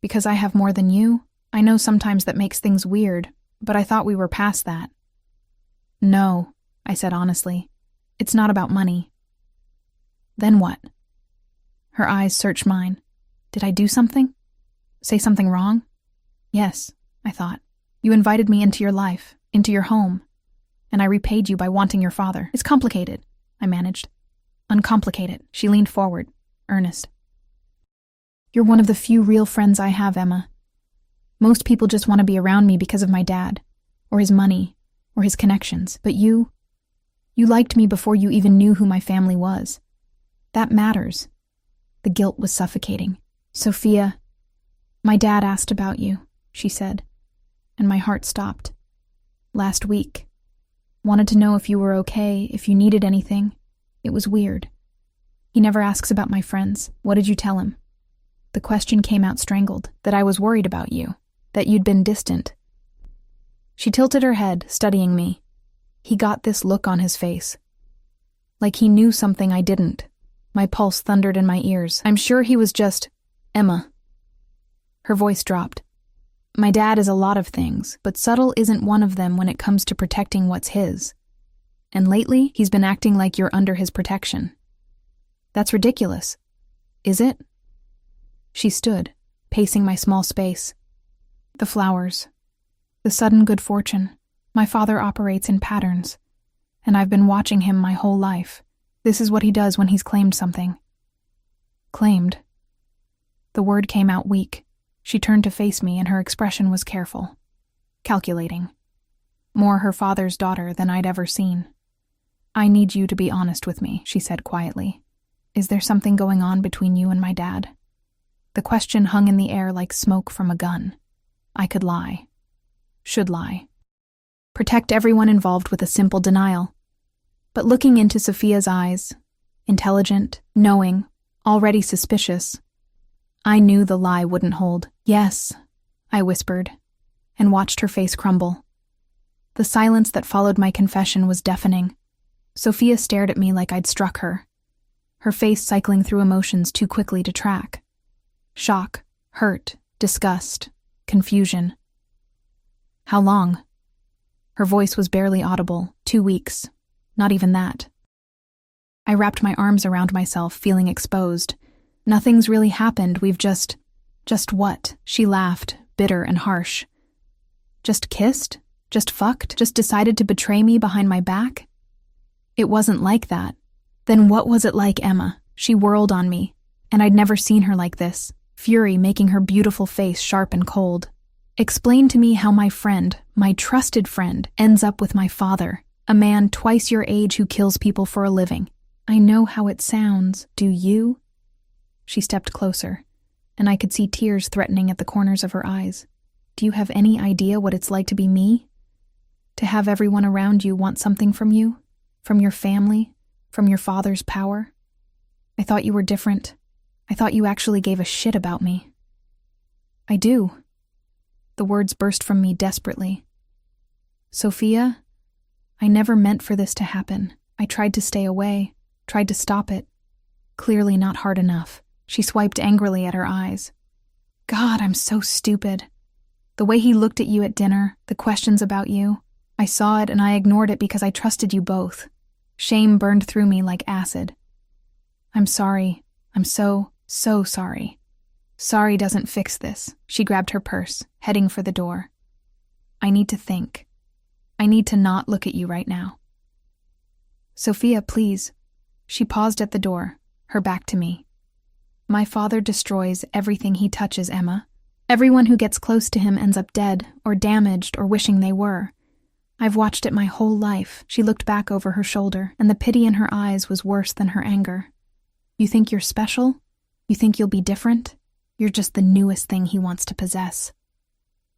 "Because I have more than you? I know sometimes that makes things weird, but I thought we were past that." "No," I said honestly. "It's not about money." "Then what?" Her eyes searched mine. Did I do something? Say something wrong? "Yes," I thought. "You invited me into your life, into your home, and I repaid you by wanting your father. It's complicated," I managed. "Uncomplicate it." She leaned forward, earnest. "You're one of the few real friends I have, Emma. Most people just want to be around me because of my dad, or his money, or his connections. But you liked me before you even knew who my family was. That matters." The guilt was suffocating. "Sophia, my dad asked about you," she said, and my heart stopped. "Last week. Wanted to know if you were okay, if you needed anything. It was weird. He never asks about my friends. What did you tell him?" The question came out strangled, that I was worried about you, that you'd been distant. She tilted her head, studying me. He got this look on his face. Like he knew something I didn't. My pulse thundered in my ears. "I'm sure he was just... Emma." Her voice dropped. "My dad is a lot of things, but subtle isn't one of them when it comes to protecting what's his. And lately, he's been acting like you're under his protection. That's ridiculous. Is it?" She stood, pacing my small space. "The flowers. The sudden good fortune. My father operates in patterns, and I've been watching him my whole life. This is what he does when he's claimed something." "Claimed?" The word came out weak. She turned to face me, and her expression was careful, calculating. More her father's daughter than I'd ever seen. "I need you to be honest with me," she said quietly. "Is there something going on between you and my dad?" The question hung in the air like smoke from a gun. I could lie. Should lie. Protect everyone involved with a simple denial. But looking into Sophia's eyes, intelligent, knowing, already suspicious, I knew the lie wouldn't hold. "Yes," I whispered, and watched her face crumble. The silence that followed my confession was deafening. Sophia stared at me like I'd struck her, her face cycling through emotions too quickly to track. Shock, hurt, disgust, confusion. "How long?" Her voice was barely audible. 2 weeks. Not even that. I wrapped my arms around myself, feeling exposed. "Nothing's really happened, we've just what?" She laughed, bitter and harsh. "Just kissed? Just fucked? Just decided to betray me behind my back?" "It wasn't like that." "Then what was it like, Emma?" She whirled on me, and I'd never seen her like this, fury making her beautiful face sharp and cold. "Explain to me how my friend, my trusted friend, ends up with my father, a man twice your age who kills people for a living." "I know how it sounds. Do you?" She stepped closer, and I could see tears threatening at the corners of her eyes. "Do you have any idea what it's like to be me? To have everyone around you want something from you? From your family? From your father's power? I thought you were different. I thought you actually gave a shit about me." "I do." The words burst from me desperately. "Sophia, I never meant for this to happen. I tried to stay away, tried to stop it. Clearly not hard enough." She swiped angrily at her eyes. "God, I'm so stupid. The way he looked at you at dinner, the questions about you, I saw it and I ignored it because I trusted you both. Shame burned through me like acid. I'm sorry. I'm so sorry. Sorry doesn't fix this." She grabbed her purse, heading for the door. "I need to think. I need to not look at you right now." "Sophia, please." She paused at the door, her back to me. My father destroys everything he touches, Emma. Everyone who gets close to him ends up dead or damaged or wishing they were. I've watched it my whole life. She looked back over her shoulder, and the pity in her eyes was worse than her anger. You think you're special? You think you'll be different? You're just the newest thing he wants to possess.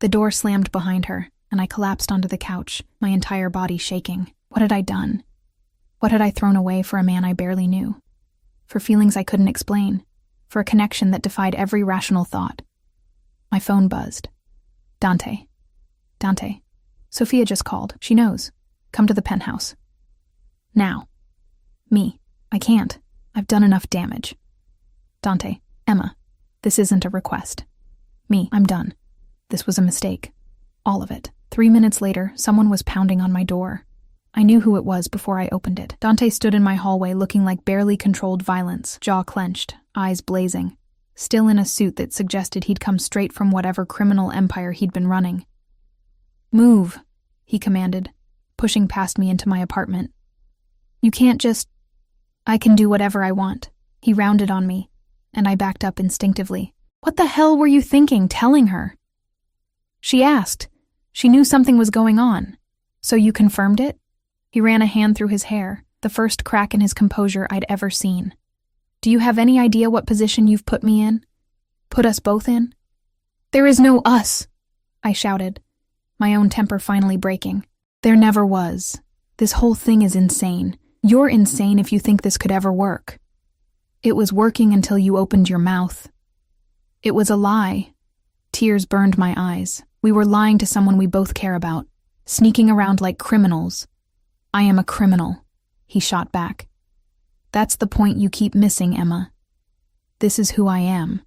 The door slammed behind her, and I collapsed onto the couch, my entire body shaking. What had I done? What had I thrown away for a man I barely knew? For feelings I couldn't explain, for a connection that defied every rational thought. My phone buzzed. Dante. Sophia just called. She knows. Come to the penthouse. Now. Me. I can't. I've done enough damage. Dante. Emma. This isn't a request. Me. I'm done. This was a mistake. All of it. 3 minutes later, someone was pounding on my door. I knew who it was before I opened it. Dante stood in my hallway looking like barely controlled violence, jaw clenched, eyes blazing, still in a suit that suggested he'd come straight from whatever criminal empire he'd been running. Move, he commanded, pushing past me into my apartment. You can't just... I can do whatever I want. He rounded on me, and I backed up instinctively. What the hell were you thinking, telling her? She asked. She knew something was going on. So you confirmed it? He ran a hand through his hair, the first crack in his composure I'd ever seen. Do you have any idea what position you've put me in? Put us both in? There is no us, I shouted, my own temper finally breaking. There never was. This whole thing is insane. You're insane if you think this could ever work. It was working until you opened your mouth. It was a lie. Tears burned my eyes. We were lying to someone we both care about, sneaking around like criminals. I am a criminal, he shot back. That's the point you keep missing, Emma. This is who I am.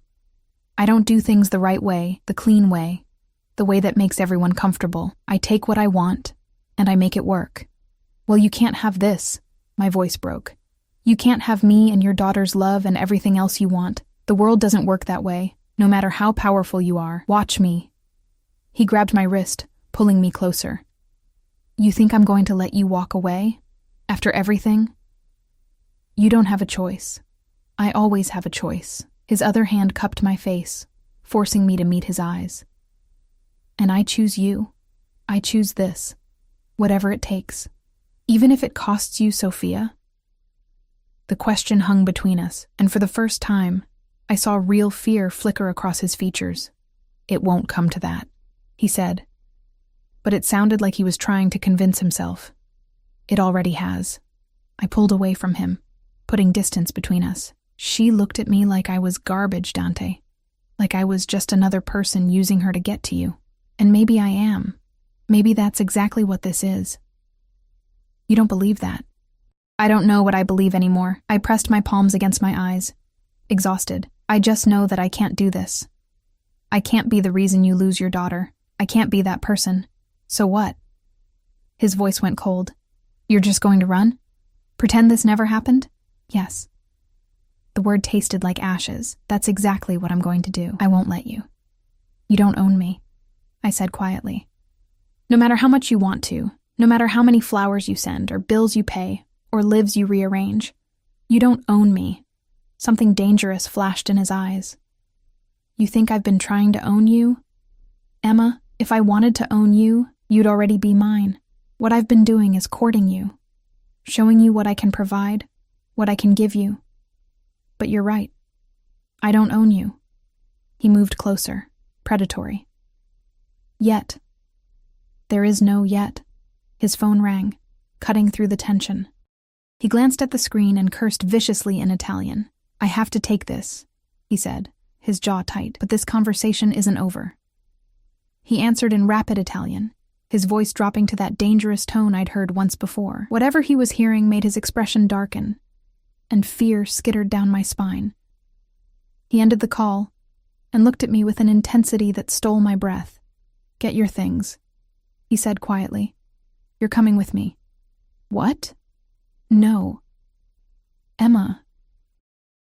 I don't do things the right way, the clean way, the way that makes everyone comfortable. I take what I want, and I make it work. Well, you can't have this, my voice broke. You can't have me and your daughter's love and everything else you want. The world doesn't work that way, no matter how powerful you are. Watch me. He grabbed my wrist, pulling me closer. You think I'm going to let you walk away? After everything? You don't have a choice. I always have a choice. His other hand cupped my face, forcing me to meet his eyes. And I choose you. I choose this. Whatever it takes. Even if it costs you, Sophia. The question hung between us, and for the first time, I saw real fear flicker across his features. It won't come to that, he said. But it sounded like he was trying to convince himself. It already has. I pulled away from him, putting distance between us. She looked at me like I was garbage, Dante. Like I was just another person using her to get to you. And maybe I am. Maybe that's exactly what this is. You don't believe that. I don't know what I believe anymore. I pressed my palms against my eyes, exhausted. I just know that I can't do this. I can't be the reason you lose your daughter. I can't be that person. So what? His voice went cold. You're just going to run? Pretend this never happened? Yes. The word tasted like ashes. That's exactly what I'm going to do. I won't let you. You don't own me, I said quietly. No matter how much you want to, no matter how many flowers you send, or bills you pay, or lives you rearrange, you don't own me. Something dangerous flashed in his eyes. You think I've been trying to own you? Emma, if I wanted to own you, you'd already be mine. What I've been doing is courting you, showing you what I can provide, what I can give you. But you're right. I don't own you. He moved closer, predatory. Yet. There is no yet. His phone rang, cutting through the tension. He glanced at the screen and cursed viciously in Italian. I have to take this, he said, his jaw tight, but this conversation isn't over. He answered in rapid Italian, his voice dropping to that dangerous tone I'd heard once before. Whatever he was hearing made his expression darken, and fear skittered down my spine. He ended the call and looked at me with an intensity that stole my breath. Get your things, he said quietly. You're coming with me. What? No. Emma.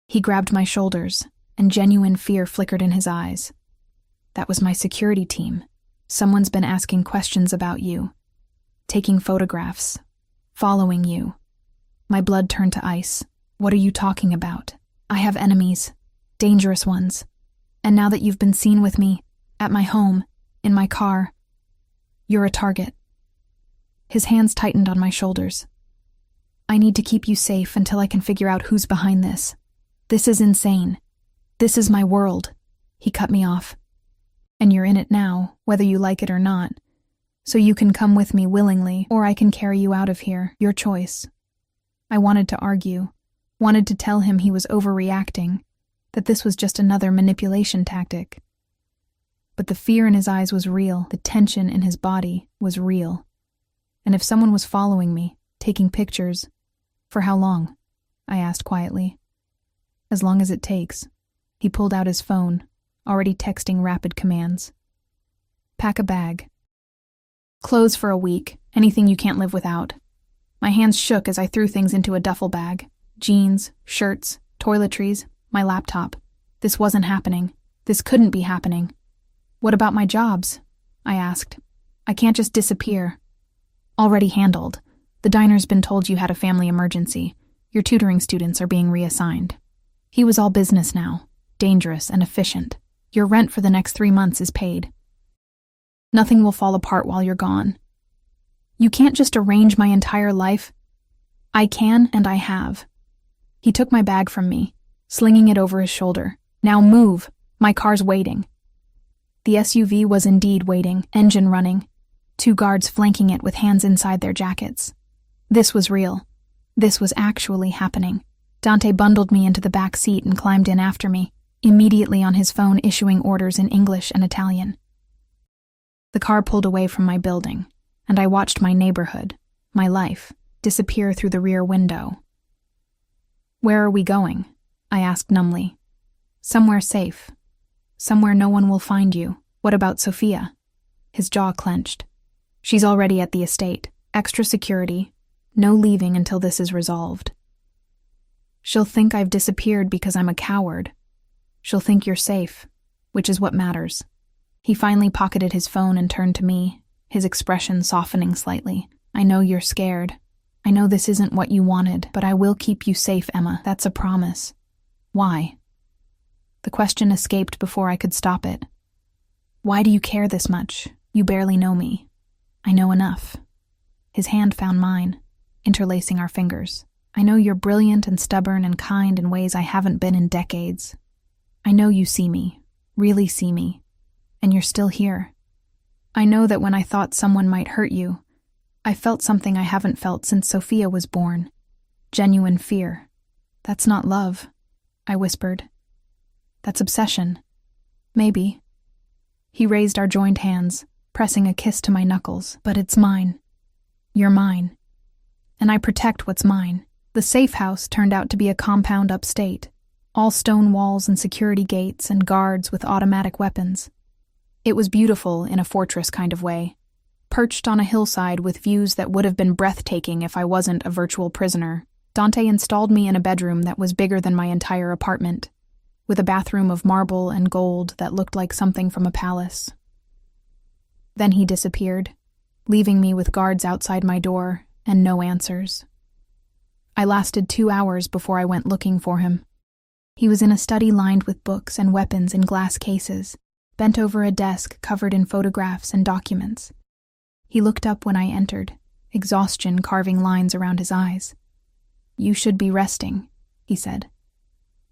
He grabbed my shoulders, and genuine fear flickered in his eyes. That was my security team. Someone's been asking questions about you, taking photographs, following you. My blood turned to ice. What are you talking about? I have enemies, dangerous ones. And now that you've been seen with me, at my home, in my car, you're a target. His hands tightened on my shoulders. I need to keep you safe until I can figure out who's behind this. This is insane. This is my world. He cut me off. And you're in it now, whether you like it or not. So you can come with me willingly, or I can carry you out of here, your choice. I wanted to argue, wanted to tell him he was overreacting, that this was just another manipulation tactic. But the fear in his eyes was real, the tension in his body was real. And if someone was following me, taking pictures, for how long? I asked quietly. As long as it takes. He pulled out his phone, already texting rapid commands. Pack a bag. Clothes for a week, anything you can't live without. My hands shook as I threw things into a duffel bag. Jeans, shirts, toiletries, my laptop. This wasn't happening. This couldn't be happening. What about my jobs? I asked. I can't just disappear. Already handled. The diner's been told you had a family emergency. Your tutoring students are being reassigned. He was all business now, dangerous and efficient. Your rent for the next 3 months is paid. Nothing will fall apart while you're gone. You can't just arrange my entire life. I can, and I have. He took my bag from me, slinging it over his shoulder. Now move. My car's waiting. The SUV was indeed waiting, engine running. 2 guards flanking it with hands inside their jackets. This was real. This was actually happening. Dante bundled me into the back seat and climbed in after me, immediately on his phone issuing orders in English and Italian. The car pulled away from my building, and I watched my neighborhood, my life, disappear through the rear window. Where are we going? I asked numbly. Somewhere safe. Somewhere no one will find you. What about Sophia? His jaw clenched. She's already at the estate. Extra security. No leaving until this is resolved. She'll think I've disappeared because I'm a coward. She'll think you're safe, which is what matters. He finally pocketed his phone and turned to me, his expression softening slightly. I know you're scared. I know this isn't what you wanted, but I will keep you safe, Emma. That's a promise. Why? The question escaped before I could stop it. Why do you care this much? You barely know me. I know enough. His hand found mine, interlacing our fingers. I know you're brilliant and stubborn and kind in ways I haven't been in decades. I know you see me, really see me, and you're still here. I know that when I thought someone might hurt you, I felt something I haven't felt since Sophia was born. Genuine fear. That's not love, I whispered. That's obsession. Maybe. He raised our joined hands, pressing a kiss to my knuckles. But it's mine. You're mine. And I protect what's mine. The safe house turned out to be a compound upstate, all stone walls and security gates and guards with automatic weapons. It was beautiful in a fortress kind of way, perched on a hillside with views that would have been breathtaking if I wasn't a virtual prisoner. Dante installed me in a bedroom that was bigger than my entire apartment, with a bathroom of marble and gold that looked like something from a palace. Then he disappeared, leaving me with guards outside my door and no answers. I lasted 2 hours before I went looking for him. He was in a study lined with books and weapons in glass cases, bent over a desk covered in photographs and documents. He looked up when I entered, exhaustion carving lines around his eyes. You should be resting, he said.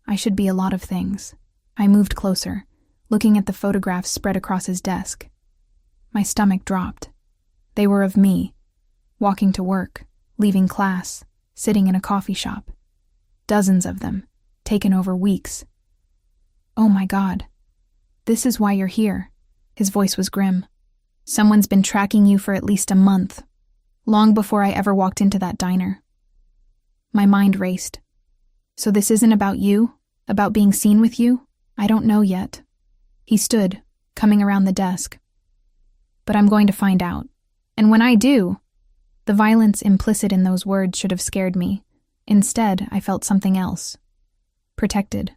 I should be a lot of things. I moved closer, looking at the photographs spread across his desk. My stomach dropped. They were of me, walking to work, leaving class, sitting in a coffee shop. Dozens of them, taken over weeks. Oh my God. This is why you're here. His voice was grim. Someone's been tracking you for at least a month, long before I ever walked into that diner. My mind raced. So this isn't about you? About being seen with you? I don't know yet. He stood, coming around the desk. But I'm going to find out. And when I do, the violence implicit in those words should have scared me. Instead, I felt something else. Protected.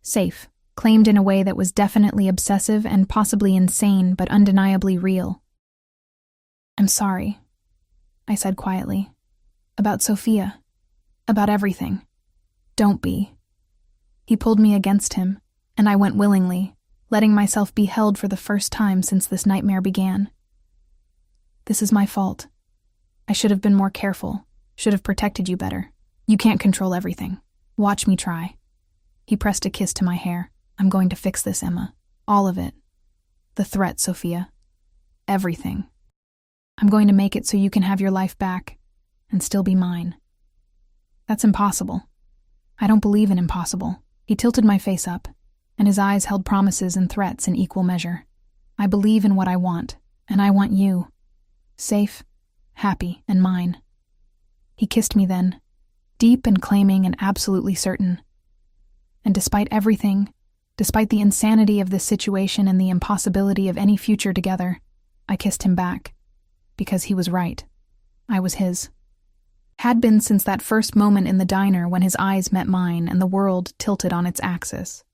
Safe. Claimed in a way that was definitely obsessive and possibly insane, but undeniably real. I'm sorry, I said quietly. About Sophia. About everything. Don't be. He pulled me against him, and I went willingly, letting myself be held for the first time since this nightmare began. This is my fault. I should have been more careful, should have protected you better. You can't control everything. Watch me try. He pressed a kiss to my hair. I'm going to fix this, Emma. All of it. The threat, Sophia. Everything. I'm going to make it so you can have your life back and still be mine. That's impossible. I don't believe in impossible. He tilted my face up, and his eyes held promises and threats in equal measure. I believe in what I want, and I want you. Safe, happy, and mine. He kissed me then, deep and claiming and absolutely certain. And despite everything, despite the insanity of this situation and the impossibility of any future together, I kissed him back. Because he was right. I was his. Had been since that first moment in the diner when his eyes met mine and the world tilted on its axis.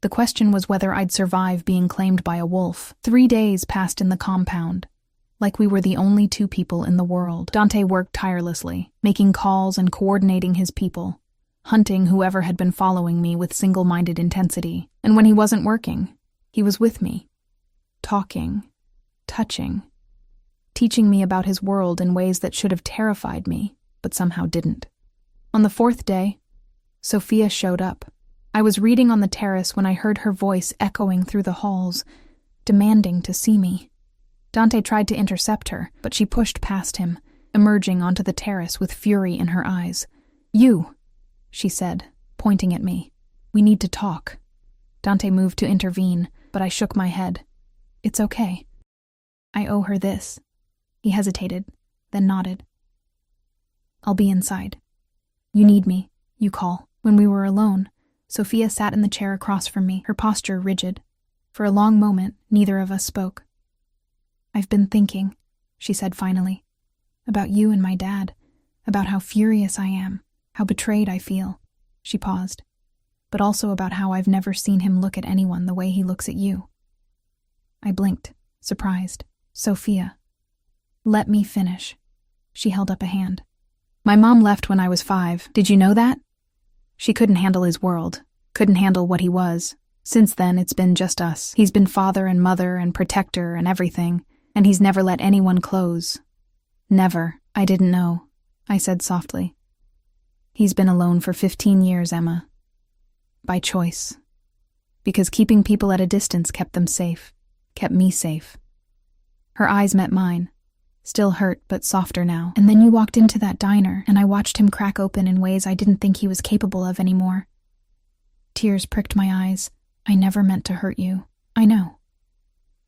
The question was whether I'd survive being claimed by a wolf. 3 days passed in the compound, like we were the only 2 people in the world. Dante worked tirelessly, making calls and coordinating his people, hunting whoever had been following me with single-minded intensity. And when he wasn't working, he was with me, talking, touching, teaching me about his world in ways that should have terrified me, but somehow didn't. On the 4th day, Sophia showed up. I was reading on the terrace when I heard her voice echoing through the halls, demanding to see me. Dante tried to intercept her, but she pushed past him, emerging onto the terrace with fury in her eyes. You, she said, pointing at me. We need to talk. Dante moved to intervene, but I shook my head. It's okay. I owe her this. He hesitated, then nodded. I'll be inside. You need me, you call. When we were alone, Sophia sat in the chair across from me, her posture rigid. For a long moment, neither of us spoke. I've been thinking, she said finally, about you and my dad, about how furious I am, how betrayed I feel. She paused, but also about how I've never seen him look at anyone the way he looks at you. I blinked, surprised. Sophia. Let me finish. She held up a hand. My mom left when I was 5. Did you know that? She couldn't handle his world, couldn't handle what he was. Since then, it's been just us. He's been father and mother and protector and everything, and he's never let anyone close. Never. I didn't know, I said softly. He's been alone for 15 years, Emma. By choice. Because keeping people at a distance kept them safe, kept me safe. Her eyes met mine, still hurt but softer now. And then you walked into that diner, and I watched him crack open in ways I didn't think he was capable of anymore. Tears pricked my eyes. I never meant to hurt you. I know.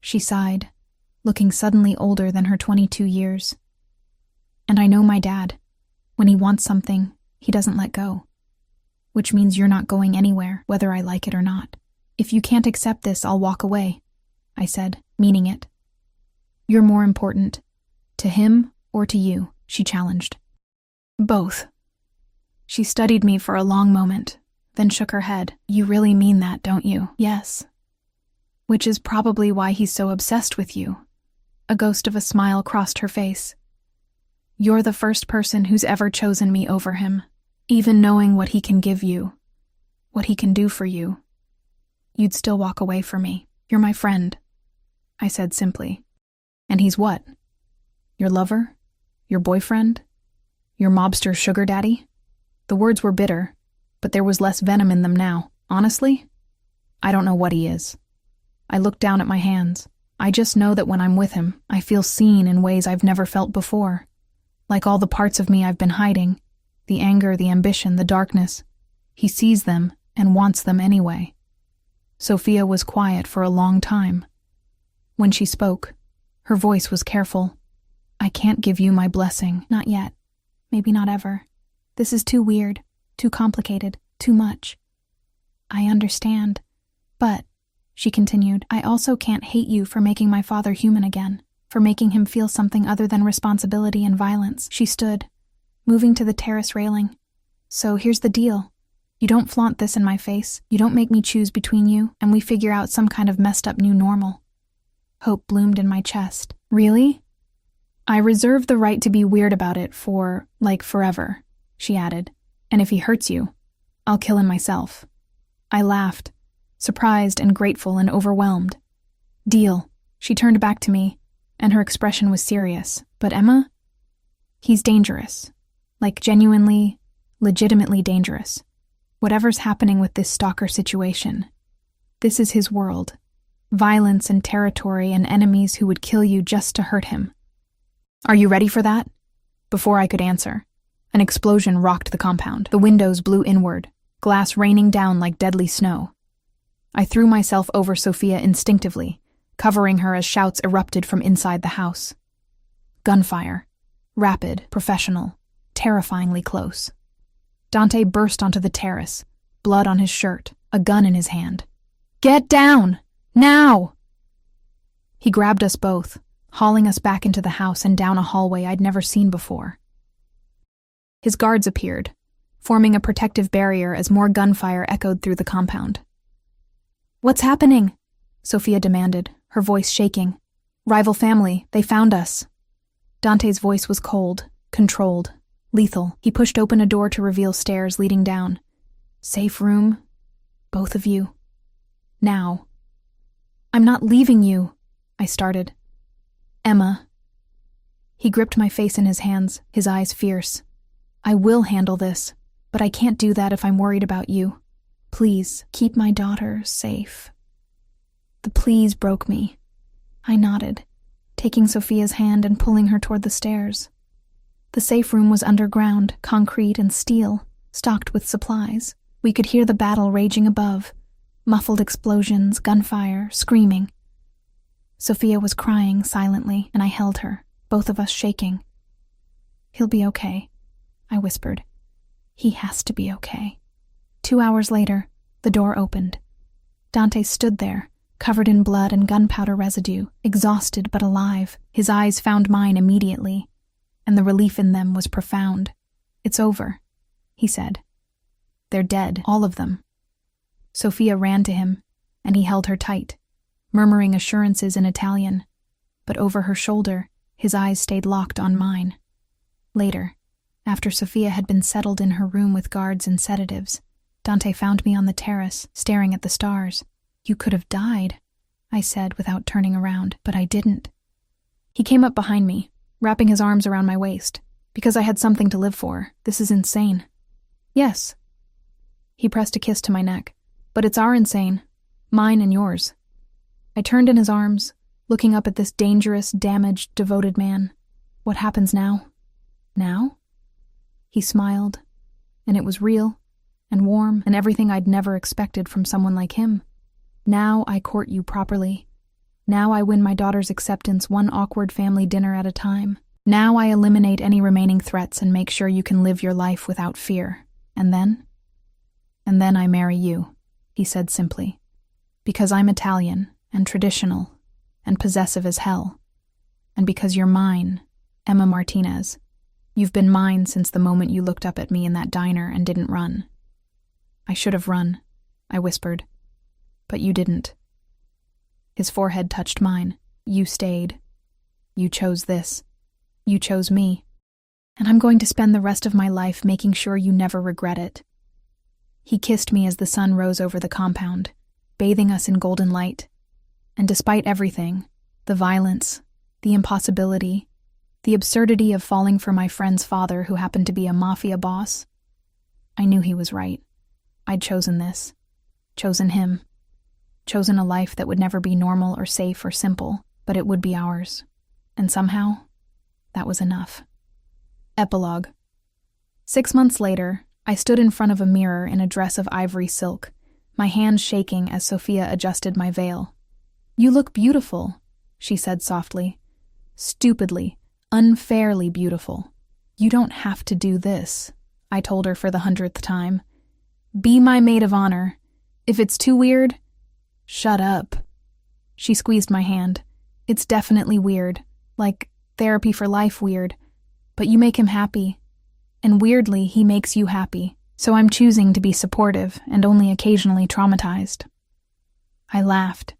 She sighed, looking suddenly older than her 22 years. And I know my dad. When he wants something, he doesn't let go. Which means you're not going anywhere, whether I like it or not. If you can't accept this, I'll walk away, I said, meaning it. You're more important. To him or to you, she challenged. Both. She studied me for a long moment, then shook her head. You really mean that, don't you? Yes. Which is probably why he's so obsessed with you. A ghost of a smile crossed her face. You're the first person who's ever chosen me over him, even knowing what he can give you, what he can do for you. You'd still walk away for me. You're my friend, I said simply. And he's what? Your lover? Your boyfriend? Your mobster sugar daddy? The words were bitter, but there was less venom in them now. Honestly, I don't know what he is. I looked down at my hands. I just know that when I'm with him, I feel seen in ways I've never felt before. Like all the parts of me I've been hiding, the anger, the ambition, the darkness. He sees them and wants them anyway. Sophia was quiet for a long time. When she spoke, her voice was careful. I can't give you my blessing. Not yet. Maybe not ever. This is too weird, too complicated, too much. I understand. But, she continued, I also can't hate you for making my father human again, for making him feel something other than responsibility and violence. She stood, moving to the terrace railing. So here's the deal. You don't flaunt this in my face. You don't make me choose between you, and we figure out some kind of messed up new normal. Hope bloomed in my chest. Really? I reserve the right to be weird about it forever, she added. And if he hurts you, I'll kill him myself. I laughed, surprised and grateful and overwhelmed. Deal. She turned back to me, and her expression was serious. But Emma? He's dangerous. Like genuinely, legitimately dangerous. Whatever's happening with this stalker situation. This is his world. Violence and territory and enemies who would kill you just to hurt him. Are you ready for that? Before I could answer, an explosion rocked the compound. The windows blew inward, glass raining down like deadly snow. I threw myself over Sophia instinctively, covering her as shouts erupted from inside the house. Gunfire. Rapid, professional, terrifyingly close. Dante burst onto the terrace, blood on his shirt, a gun in his hand. Get down! Now! He grabbed us both, hauling us back into the house and down a hallway I'd never seen before. His guards appeared, forming a protective barrier as more gunfire echoed through the compound. What's happening? Sophia demanded, her voice shaking. Rival family, they found us. Dante's voice was cold, controlled, lethal. He pushed open a door to reveal stairs leading down. Safe room, both of you. Now. I'm not leaving you, I started. Emma. He gripped my face in his hands, his eyes fierce. I will handle this, but I can't do that if I'm worried about you. Please, keep my daughter safe. The please broke me. I nodded, taking Sophia's hand and pulling her toward the stairs. The safe room was underground, concrete and steel, stocked with supplies. We could hear the battle raging above, muffled explosions, gunfire, screaming. Sophia was crying silently, and I held her, both of us shaking. He'll be okay, I whispered. He has to be okay. 2 hours later, the door opened. Dante stood there, covered in blood and gunpowder residue, exhausted but alive. His eyes found mine immediately, and the relief in them was profound. It's over, he said. They're dead, all of them. Sophia ran to him, and he held her tight, murmuring assurances in Italian, but over her shoulder, his eyes stayed locked on mine. Later, after Sophia had been settled in her room with guards and sedatives, Dante found me on the terrace, staring at the stars. You could have died, I said without turning around, but I didn't. He came up behind me, wrapping his arms around my waist. Because I had something to live for. This is insane. Yes. He pressed a kiss to my neck. But it's our insane. Mine and yours. I turned in his arms, looking up at this dangerous, damaged, devoted man. What happens now? Now? He smiled, and it was real, and warm, and everything I'd never expected from someone like him. Now I court you properly. Now I win my daughter's acceptance one awkward family dinner at a time. Now I eliminate any remaining threats and make sure you can live your life without fear. And then? And then I marry you, he said simply. Because I'm Italian, and traditional, and possessive as hell. And because you're mine, Emma Martinez. You've been mine since the moment you looked up at me in that diner and didn't run. I should have run, I whispered. But you didn't. His forehead touched mine. You stayed. You chose this. You chose me. And I'm going to spend the rest of my life making sure you never regret it. He kissed me as the sun rose over the compound, bathing us in golden light. And despite everything, the violence, the impossibility, the absurdity of falling for my friend's father who happened to be a mafia boss, I knew he was right. I'd chosen this. Chosen him. Chosen a life that would never be normal or safe or simple, but it would be ours. And somehow, that was enough. Epilogue. 6 months later, I stood in front of a mirror in a dress of ivory silk, my hands shaking as Sophia adjusted my veil. You look beautiful, she said softly. Stupidly, unfairly beautiful. You don't have to do this, I told her for the 100th time. Be my maid of honor. If it's too weird, shut up. She squeezed my hand. It's definitely weird, like therapy for life weird, but you make him happy. And weirdly, he makes you happy, so I'm choosing to be supportive and only occasionally traumatized. I laughed,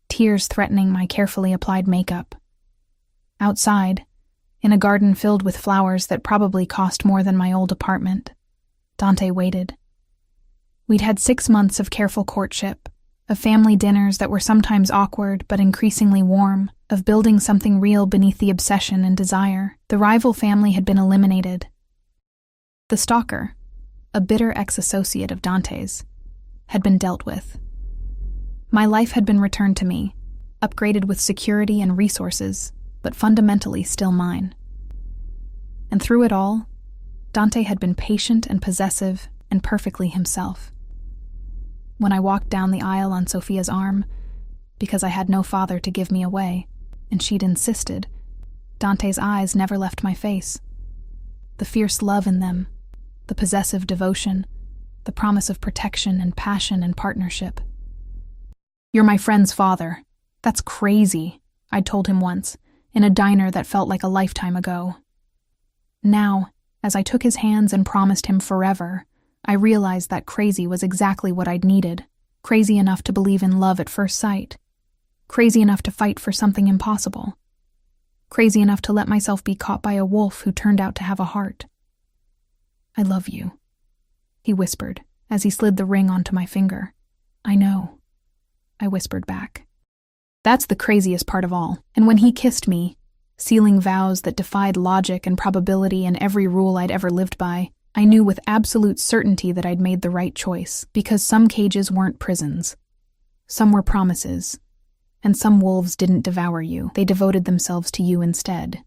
tears threatening my carefully applied makeup. Outside, in a garden filled with flowers that probably cost more than my old apartment, Dante waited. We'd had 6 months of careful courtship, of family dinners that were sometimes awkward but increasingly warm, of building something real beneath the obsession and desire. The rival family had been eliminated. The stalker, a bitter ex-associate of Dante's, had been dealt with. My life had been returned to me, upgraded with security and resources, but fundamentally still mine. And through it all, Dante had been patient and possessive and perfectly himself. When I walked down the aisle on Sophia's arm, because I had no father to give me away, and she'd insisted, Dante's eyes never left my face. The fierce love in them, the possessive devotion, the promise of protection and passion and partnership. "You're my friend's father. That's crazy," I'd told him once, in a diner that felt like a lifetime ago. Now, as I took his hands and promised him forever, I realized that crazy was exactly what I'd needed. Crazy enough to believe in love at first sight. Crazy enough to fight for something impossible. Crazy enough to let myself be caught by a wolf who turned out to have a heart. "I love you," he whispered as he slid the ring onto my finger. "I know," I whispered back. That's the craziest part of all. And when he kissed me, sealing vows that defied logic and probability and every rule I'd ever lived by, I knew with absolute certainty that I'd made the right choice, because some cages weren't prisons. Some were promises. And some wolves didn't devour you. They devoted themselves to you instead.